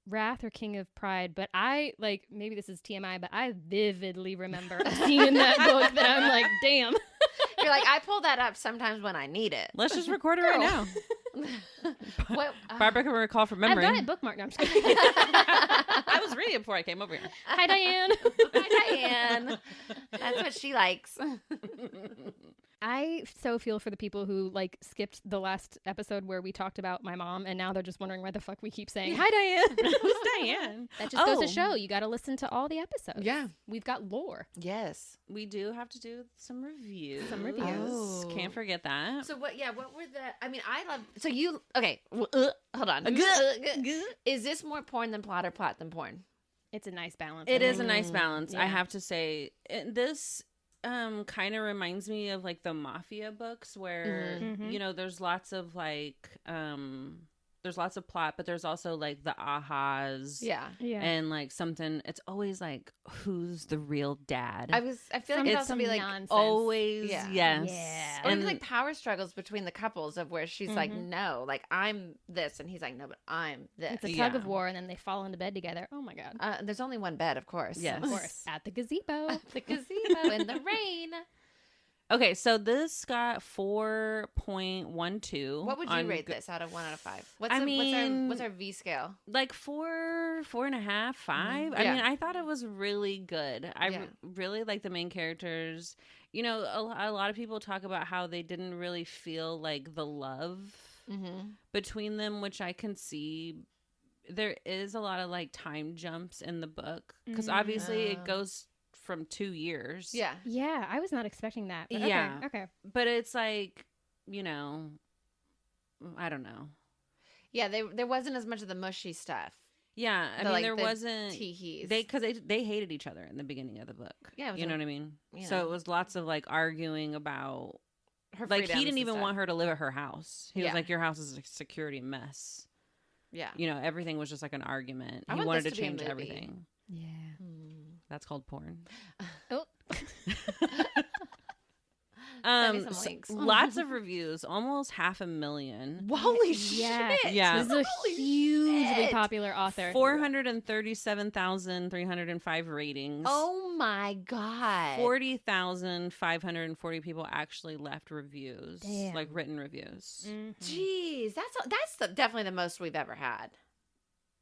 [SPEAKER 3] Wrath or King of Pride, but I like, maybe this is TMI, but I vividly remember a scene in that book that I'm like, damn.
[SPEAKER 1] You're like, I pull that up sometimes when I need it.
[SPEAKER 2] Let's just record it right now.
[SPEAKER 1] What?
[SPEAKER 2] Barbara can recall from
[SPEAKER 3] I've
[SPEAKER 2] memory.
[SPEAKER 3] got it bookmarked. No, I'm just kidding.
[SPEAKER 2] I was reading it before I came over here.
[SPEAKER 3] Hi, Diane.
[SPEAKER 1] Hi, Diane. That's what she likes.
[SPEAKER 3] I so feel for the people who like skipped the last episode where we talked about my mom, and now they're just wondering why the fuck we keep saying hi, Diane.
[SPEAKER 2] Who's Diane?
[SPEAKER 3] That just goes
[SPEAKER 2] Oh.
[SPEAKER 3] to show you got to listen to all the episodes.
[SPEAKER 1] Yeah.
[SPEAKER 3] We've got lore.
[SPEAKER 1] Yes.
[SPEAKER 2] We do have to do some reviews.
[SPEAKER 3] Some reviews.
[SPEAKER 1] Oh.
[SPEAKER 2] Can't forget that.
[SPEAKER 1] So what? Yeah. What were the? I mean, I love. So you okay? Hold on. Is this more porn than plot or plot than porn?
[SPEAKER 3] It's a nice balance.
[SPEAKER 2] It
[SPEAKER 3] I
[SPEAKER 2] is a
[SPEAKER 3] think.
[SPEAKER 2] nice balance, I
[SPEAKER 3] Yeah.
[SPEAKER 2] have to say. This kind of reminds me of like the mafia books where
[SPEAKER 3] Mhm.
[SPEAKER 2] you know there's lots of like there's lots of plot, but there's also like the ahas.
[SPEAKER 1] Yeah.
[SPEAKER 3] Yeah.
[SPEAKER 2] And like something, it's always like, who's the real dad?
[SPEAKER 1] I feel like
[SPEAKER 3] Some-
[SPEAKER 1] it'd
[SPEAKER 3] it's
[SPEAKER 1] also
[SPEAKER 3] some
[SPEAKER 1] be like,
[SPEAKER 3] nonsense.
[SPEAKER 2] Always,
[SPEAKER 1] Yeah.
[SPEAKER 2] yes.
[SPEAKER 3] Yeah.
[SPEAKER 1] or
[SPEAKER 2] And
[SPEAKER 1] even like power struggles between the couples of where she's like,
[SPEAKER 3] Mhm.
[SPEAKER 1] no, like I'm this, and he's like, no, but I'm this.
[SPEAKER 3] It's a
[SPEAKER 2] Yeah.
[SPEAKER 3] tug of war, and then they fall into bed together. Oh my god.
[SPEAKER 1] There's only one bed, of course.
[SPEAKER 2] Yes.
[SPEAKER 3] Of course. At the gazebo.
[SPEAKER 1] The gazebo in the rain.
[SPEAKER 2] Okay, so this got 4.12.
[SPEAKER 1] What would you rate this out of 1 out of 5? What's our V scale?
[SPEAKER 2] Like 4.5, 5. I
[SPEAKER 1] Yeah.
[SPEAKER 2] mean, I thought it was really good. I
[SPEAKER 1] Yeah.
[SPEAKER 2] really like the main characters. You know, a lot of people talk about how they didn't really feel like the love between them, which I can see. There is a lot of like time jumps in the book because obviously it goes from 2 years.
[SPEAKER 1] Yeah.
[SPEAKER 3] Yeah, I was not expecting that. But
[SPEAKER 2] Yeah.
[SPEAKER 3] Okay.
[SPEAKER 2] But it's like, you know, I don't know.
[SPEAKER 1] Yeah, there wasn't as much of the mushy stuff.
[SPEAKER 2] Yeah, I
[SPEAKER 1] The,
[SPEAKER 2] mean,
[SPEAKER 1] like,
[SPEAKER 2] there
[SPEAKER 1] the
[SPEAKER 2] wasn't.
[SPEAKER 1] Tee-hees.
[SPEAKER 2] Because they hated each other in the beginning of the book.
[SPEAKER 1] Yeah, it was
[SPEAKER 2] you know
[SPEAKER 1] a-
[SPEAKER 2] what I mean.
[SPEAKER 1] you
[SPEAKER 2] So
[SPEAKER 1] know.
[SPEAKER 2] it was lots of like arguing about.
[SPEAKER 1] Her
[SPEAKER 2] Like he
[SPEAKER 1] freedoms
[SPEAKER 2] didn't
[SPEAKER 1] and
[SPEAKER 2] even
[SPEAKER 1] stuff.
[SPEAKER 2] want her to live at her house. He
[SPEAKER 1] Yeah.
[SPEAKER 2] was like, "Your house is a security mess."
[SPEAKER 1] Yeah.
[SPEAKER 2] You know, everything was just like an argument.
[SPEAKER 1] I
[SPEAKER 2] He
[SPEAKER 1] want
[SPEAKER 2] wanted
[SPEAKER 1] this
[SPEAKER 2] to
[SPEAKER 1] to be a
[SPEAKER 2] change
[SPEAKER 1] movie.
[SPEAKER 2] everything.
[SPEAKER 3] Yeah.
[SPEAKER 2] That's called porn.
[SPEAKER 3] Oh.
[SPEAKER 1] Send me some links.
[SPEAKER 2] Lots of reviews, almost 500,000.
[SPEAKER 1] Holy
[SPEAKER 3] Yeah.
[SPEAKER 1] shit!
[SPEAKER 2] Yeah.
[SPEAKER 3] This is a
[SPEAKER 1] Holy
[SPEAKER 3] hugely
[SPEAKER 1] shit.
[SPEAKER 3] popular author.
[SPEAKER 2] 437,305 ratings.
[SPEAKER 1] Oh my god!
[SPEAKER 2] 40,540 people actually left reviews,
[SPEAKER 3] Damn.
[SPEAKER 2] like written reviews.
[SPEAKER 1] Jeez, that's definitely the most we've ever had.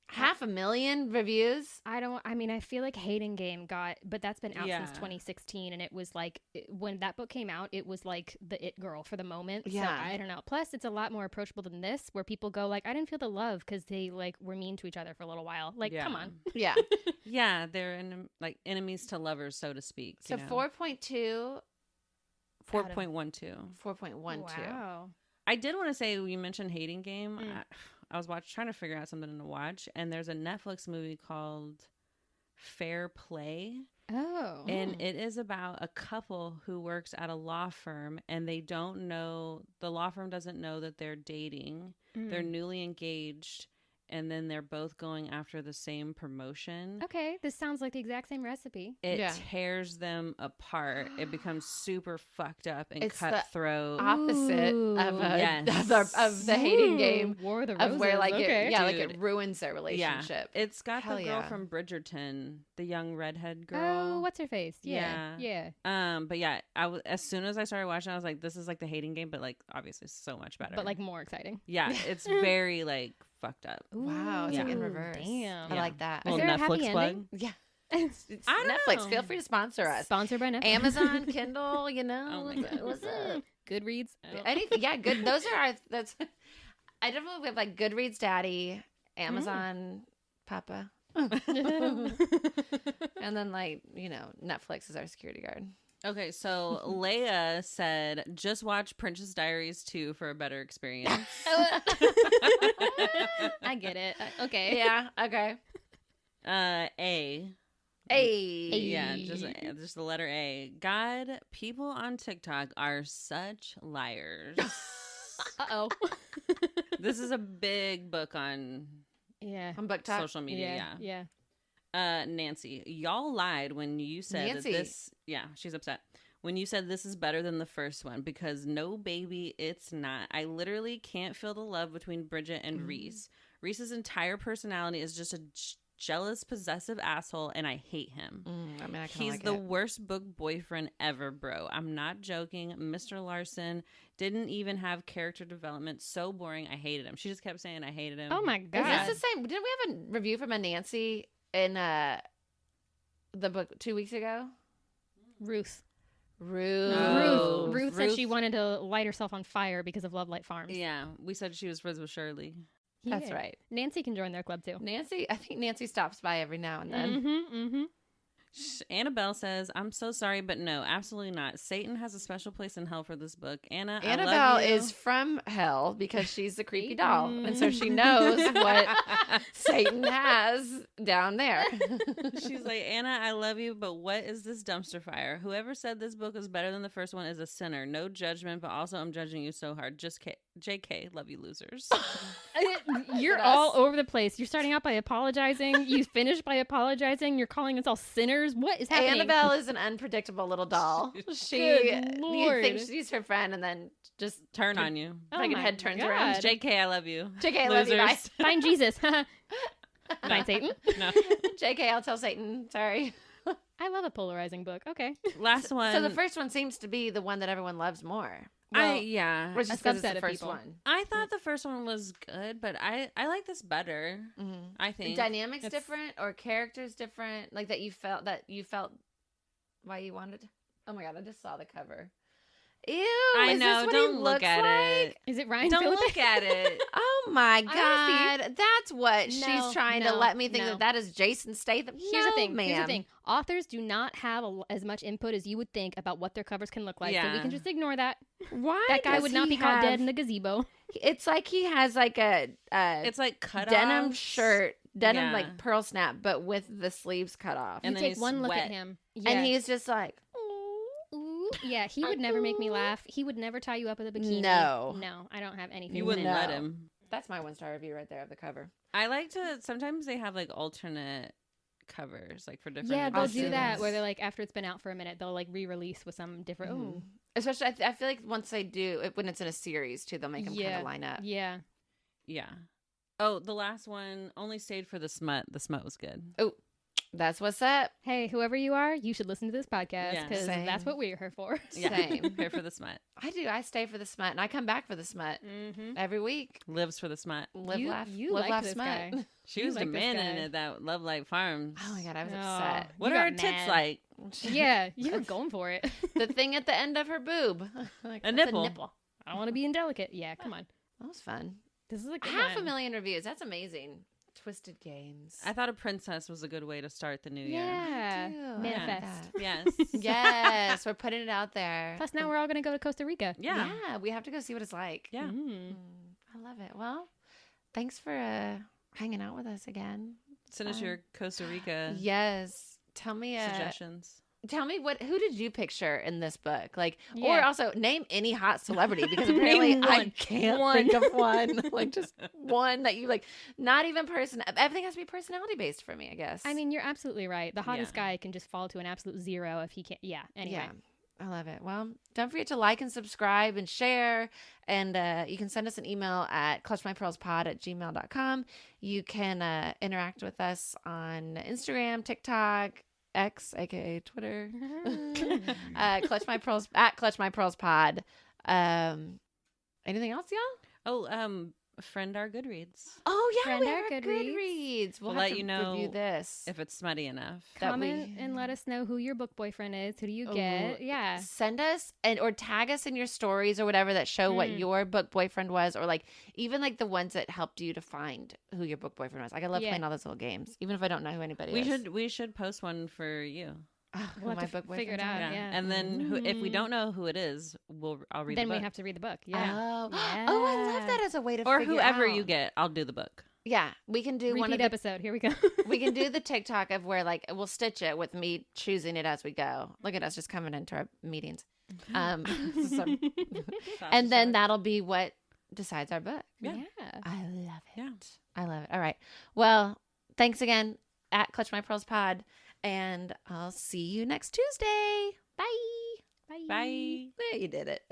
[SPEAKER 1] 500,000 reviews.
[SPEAKER 3] I mean, I feel like Hating Game but that's been out
[SPEAKER 2] Yeah.
[SPEAKER 3] since 2016, and it was like, when that book came out, it was like the it girl for the moment.
[SPEAKER 1] Yeah.
[SPEAKER 3] So I don't know. Plus, it's a lot more approachable than this, where people go like, I didn't feel the love because they like were mean to each other for a little while. Like,
[SPEAKER 2] Yeah.
[SPEAKER 3] come on.
[SPEAKER 1] Yeah.
[SPEAKER 2] Yeah, they're like enemies to lovers, so to speak.
[SPEAKER 1] So 4.2,
[SPEAKER 2] 4.12.
[SPEAKER 1] 4.12.
[SPEAKER 3] Wow.
[SPEAKER 2] I did want to say, you mentioned Hating Game.
[SPEAKER 3] Mm.
[SPEAKER 2] I was trying to figure out something to watch, and there's a Netflix movie called Fair Play.
[SPEAKER 3] Oh.
[SPEAKER 2] And it is about a couple who works at a law firm, and they don't know, the law firm doesn't know that they're dating. They're newly engaged, and then they're both going after the same promotion.
[SPEAKER 3] Okay, this sounds like the exact same recipe.
[SPEAKER 2] It tears them apart. It becomes super fucked up and
[SPEAKER 1] It's
[SPEAKER 2] cutthroat.
[SPEAKER 1] the opposite of the hating game.
[SPEAKER 3] War of the Roses.
[SPEAKER 1] Of where like
[SPEAKER 2] Dude.
[SPEAKER 1] it ruins their relationship.
[SPEAKER 2] Yeah. It's got
[SPEAKER 1] Hell
[SPEAKER 2] the girl from Bridgerton, the young redhead girl.
[SPEAKER 3] Oh, what's her face? Yeah.
[SPEAKER 2] But yeah, as soon as I started watching, I was like, this is like the hating game, but like obviously so much better.
[SPEAKER 3] But like more exciting.
[SPEAKER 2] Yeah, it's very like fucked up.
[SPEAKER 1] Wow, it's like in reverse.
[SPEAKER 3] Damn.
[SPEAKER 1] I like that.
[SPEAKER 3] Is there a happy ending?
[SPEAKER 1] Yeah.
[SPEAKER 3] It's
[SPEAKER 1] I don't Netflix.
[SPEAKER 2] know.
[SPEAKER 1] Feel free to sponsor us.
[SPEAKER 3] Sponsored by Netflix.
[SPEAKER 1] Amazon, Kindle, you know.
[SPEAKER 2] Oh my God.
[SPEAKER 1] What's up?
[SPEAKER 3] Goodreads.
[SPEAKER 1] Anything. Yeah, good. Those are our. That's. I definitely have like Goodreads, Daddy, Amazon, Papa, and then like Netflix is our security guard.
[SPEAKER 2] Okay, so Leia said, just watch Princess Diaries 2 for a better experience.
[SPEAKER 3] I get it. Okay.
[SPEAKER 1] Yeah. Okay.
[SPEAKER 2] A. Yeah, just the letter A. God, people on TikTok are such liars.
[SPEAKER 3] Uh-oh.
[SPEAKER 2] This is a big book on
[SPEAKER 1] On book talk.
[SPEAKER 2] social media.
[SPEAKER 3] Yeah.
[SPEAKER 2] Nancy, y'all lied when you said
[SPEAKER 1] Nancy.
[SPEAKER 2] that this. Yeah, she's upset. When you said this is better than the first one, because no, baby, it's not. I literally can't feel the love between Bridget and Rhys. Rhys's entire personality is just a jealous, possessive asshole, and I hate him.
[SPEAKER 1] I mean,
[SPEAKER 2] He's the worst book boyfriend ever, bro. I'm not joking. Mr. Larson didn't even have character development. So boring. I hated him. She just kept saying I hated him.
[SPEAKER 3] Oh my
[SPEAKER 1] Is
[SPEAKER 3] God.
[SPEAKER 1] this the same? Didn't we have a review from a Nancy in the book 2 weeks ago?
[SPEAKER 3] Ruth
[SPEAKER 2] Oh.
[SPEAKER 3] said she wanted to light herself on fire because of Love Light Farms.
[SPEAKER 2] Yeah, we said she was friends with Shirley.
[SPEAKER 1] That's right.
[SPEAKER 3] Nancy can join their club too.
[SPEAKER 1] I think Nancy stops by every now and then.
[SPEAKER 3] Mm-hmm.
[SPEAKER 2] Annabelle says, I'm so sorry, but no, absolutely not. Satan has a special place in hell for this book. Anna, I
[SPEAKER 1] Annabelle
[SPEAKER 2] love you.
[SPEAKER 1] is from hell because she's the creepy doll. And so she knows what Satan has down there.
[SPEAKER 2] She's like, Anna, I love you, but what is this dumpster fire? Whoever said this book is better than the first one is a sinner. No judgment, but also I'm judging you so hard. Just JK, love you losers.
[SPEAKER 3] You're all over the place. You're starting out by apologizing. You finish by apologizing. You're calling us all sinners. What is happening?
[SPEAKER 1] Annabelle is an unpredictable little doll.
[SPEAKER 3] Good Lord.
[SPEAKER 1] You think she's her friend and then just
[SPEAKER 2] Turn on you.
[SPEAKER 1] like
[SPEAKER 3] my
[SPEAKER 1] her head turns
[SPEAKER 3] God.
[SPEAKER 1] around.
[SPEAKER 2] JK, I love you.
[SPEAKER 1] JK, I love you, bye.
[SPEAKER 2] Losers.
[SPEAKER 3] Find Jesus. Find Satan.
[SPEAKER 2] No.
[SPEAKER 1] JK, I'll tell Satan. Sorry.
[SPEAKER 3] I love a polarizing book. Okay.
[SPEAKER 2] Last one.
[SPEAKER 1] So the first one seems to be the one that everyone loves more.
[SPEAKER 2] yeah.
[SPEAKER 1] Which
[SPEAKER 3] a
[SPEAKER 1] is because it's
[SPEAKER 3] subset
[SPEAKER 1] the
[SPEAKER 3] of
[SPEAKER 1] first
[SPEAKER 3] people.
[SPEAKER 1] one.
[SPEAKER 2] I thought the first one was good, but I like this better. I
[SPEAKER 1] The
[SPEAKER 2] think.
[SPEAKER 1] dynamics
[SPEAKER 3] It's-
[SPEAKER 1] different or characters different, like that you felt why you wanted. Oh my God, I just saw the cover. Ew!
[SPEAKER 2] I
[SPEAKER 1] is
[SPEAKER 2] know.
[SPEAKER 1] This what
[SPEAKER 2] Don't
[SPEAKER 1] he
[SPEAKER 2] look
[SPEAKER 1] looks
[SPEAKER 2] at
[SPEAKER 1] like?
[SPEAKER 2] it.
[SPEAKER 3] Is it Ryan
[SPEAKER 2] Don't
[SPEAKER 3] Phillippe?
[SPEAKER 2] look at it.
[SPEAKER 1] Oh my
[SPEAKER 3] wanna
[SPEAKER 1] God, that's what she's trying to
[SPEAKER 3] no,
[SPEAKER 1] let me think
[SPEAKER 3] no.
[SPEAKER 1] that is Jason Statham.
[SPEAKER 3] Here's the thing.
[SPEAKER 1] ma'am.
[SPEAKER 3] Here's the thing. Authors do not have as much input as you would think about what their covers can look like. So we
[SPEAKER 2] Yeah.
[SPEAKER 3] can just ignore that.
[SPEAKER 1] Why
[SPEAKER 3] That guy
[SPEAKER 1] does
[SPEAKER 3] would not
[SPEAKER 1] he
[SPEAKER 3] be caught
[SPEAKER 1] have-
[SPEAKER 3] dead in the gazebo.
[SPEAKER 1] It's like he has like a
[SPEAKER 2] It's like cut
[SPEAKER 1] denim
[SPEAKER 2] offs.
[SPEAKER 1] shirt, denim
[SPEAKER 2] Yeah.
[SPEAKER 1] like pearl snap, but with the sleeves cut off.
[SPEAKER 2] And
[SPEAKER 3] You
[SPEAKER 2] then
[SPEAKER 3] take
[SPEAKER 2] he's
[SPEAKER 3] one look at
[SPEAKER 2] wet.
[SPEAKER 3] him.
[SPEAKER 1] And he's just like,
[SPEAKER 3] Ooh, yeah, he would never make me laugh. He would never tie you up with a bikini.
[SPEAKER 1] No.
[SPEAKER 3] No, I don't have anything.
[SPEAKER 2] You wouldn't
[SPEAKER 1] No.
[SPEAKER 2] let him.
[SPEAKER 1] that's my 1-star review right there of the cover.
[SPEAKER 2] I like to. Sometimes they have like alternate covers, like for different.
[SPEAKER 3] Yeah, they'll do
[SPEAKER 1] editions.
[SPEAKER 3] that where they're like, after it's been out for a minute, they'll like re-release with some different.
[SPEAKER 1] Mhm.
[SPEAKER 3] Oh,
[SPEAKER 1] Especially, I feel like once they do, when it's in a series too, they'll make them kind
[SPEAKER 3] Yeah.
[SPEAKER 1] of line up.
[SPEAKER 3] yeah.
[SPEAKER 2] Yeah. Oh, the last one only stayed for the smut. The smut was good.
[SPEAKER 1] Oh, that's what's up.
[SPEAKER 3] Hey, whoever you are, you should listen to this podcast
[SPEAKER 2] Yeah.
[SPEAKER 3] because
[SPEAKER 1] Same.
[SPEAKER 3] that's what we're here for.
[SPEAKER 2] Yeah.
[SPEAKER 1] Same.
[SPEAKER 2] Here for the smut.
[SPEAKER 1] I do. I stay for the smut, and I come back for the smut
[SPEAKER 3] Mm-hmm.
[SPEAKER 1] every week.
[SPEAKER 2] Lives for the smut.
[SPEAKER 1] Live,
[SPEAKER 3] You-
[SPEAKER 1] laugh,
[SPEAKER 3] you
[SPEAKER 1] live,
[SPEAKER 3] like
[SPEAKER 1] laugh,
[SPEAKER 3] this
[SPEAKER 1] smut.
[SPEAKER 3] guy.
[SPEAKER 2] She
[SPEAKER 3] You
[SPEAKER 2] was
[SPEAKER 3] like this
[SPEAKER 2] demanding
[SPEAKER 3] guy.
[SPEAKER 2] it at that Love Light Farms.
[SPEAKER 1] Oh my God, I was
[SPEAKER 3] Oh.
[SPEAKER 1] upset.
[SPEAKER 2] What
[SPEAKER 3] You
[SPEAKER 2] are
[SPEAKER 3] got
[SPEAKER 2] her tits
[SPEAKER 3] mad.
[SPEAKER 2] like?
[SPEAKER 3] Yeah, you were going for it.
[SPEAKER 1] The thing at the end of her boob, like,
[SPEAKER 2] A
[SPEAKER 1] that's
[SPEAKER 2] nipple.
[SPEAKER 3] I want to be indelicate. Yeah, come on.
[SPEAKER 1] That was fun.
[SPEAKER 3] This is a good
[SPEAKER 1] 500,000 reviews. That's amazing. Twisted Games.
[SPEAKER 2] I thought a princess was a good way to start the new year.
[SPEAKER 3] Yeah.
[SPEAKER 1] I
[SPEAKER 3] Manifest.
[SPEAKER 1] like
[SPEAKER 2] Yes.
[SPEAKER 1] that. Yes, we're putting it out there.
[SPEAKER 3] Plus, now we're all going to go to Costa Rica.
[SPEAKER 2] Yeah.
[SPEAKER 1] Yeah, we have to go see what it's like.
[SPEAKER 2] Yeah.
[SPEAKER 3] Mm.
[SPEAKER 1] I love it. Well, thanks for hanging out with us again.
[SPEAKER 2] Send us your Costa Rica
[SPEAKER 1] Yes. Tell me
[SPEAKER 2] suggestions.
[SPEAKER 1] Tell me who did you picture in this book? Like, or also name any hot celebrity because apparently I can't think of one. Like just one that you like. Not even everything has to be personality based for me, I guess.
[SPEAKER 3] I mean, you're absolutely right. The hottest guy can just fall to an absolute 0 if he can't. Yeah. Anyway.
[SPEAKER 1] Yeah. I love it. Well, don't forget to like and subscribe and share. And you can send us an email at clutchmypearlspod@gmail.com. You can interact with us on Instagram, TikTok, X, aka Twitter. Clutch My Pearls at Clutch My Pearls Pod. Anything else, y'all?
[SPEAKER 2] Friend our Goodreads.
[SPEAKER 1] Oh yeah,
[SPEAKER 3] Friend
[SPEAKER 1] we
[SPEAKER 3] our
[SPEAKER 1] have our Goodreads. We'll
[SPEAKER 2] let
[SPEAKER 1] have
[SPEAKER 2] you
[SPEAKER 1] to
[SPEAKER 2] know
[SPEAKER 1] review this
[SPEAKER 2] if it's smutty enough.
[SPEAKER 3] Comment and let us know who your book boyfriend is. Who do you get? Yeah.
[SPEAKER 1] Send us or tag us in your stories or whatever that show what your book boyfriend was, or like even like the ones that helped you to find who your book boyfriend was. Like I love playing all those little games, even if I don't know who anybody is.
[SPEAKER 2] We should post one for you.
[SPEAKER 3] We'll have to figure it out. Yeah.
[SPEAKER 2] And then if we don't know who it is, I'll read the book.
[SPEAKER 3] Then we have to read the book. Yeah.
[SPEAKER 1] Oh, I love that as a way to
[SPEAKER 2] or
[SPEAKER 1] figure
[SPEAKER 2] whoever
[SPEAKER 1] out.
[SPEAKER 2] you get, I'll do the book.
[SPEAKER 1] Yeah, we can do one of the
[SPEAKER 3] episode. Here we go.
[SPEAKER 1] We can do the TikTok of where like we'll stitch it with me choosing it as we go. Look at us just coming into our meetings. And then that'll be what decides our book.
[SPEAKER 3] Yeah.
[SPEAKER 1] I love it.
[SPEAKER 2] Yeah.
[SPEAKER 1] I love it. All right. Well, thanks again at Clutch My Pearls Pod. And I'll see you next Tuesday. Bye.
[SPEAKER 2] Bye.
[SPEAKER 1] There you did it.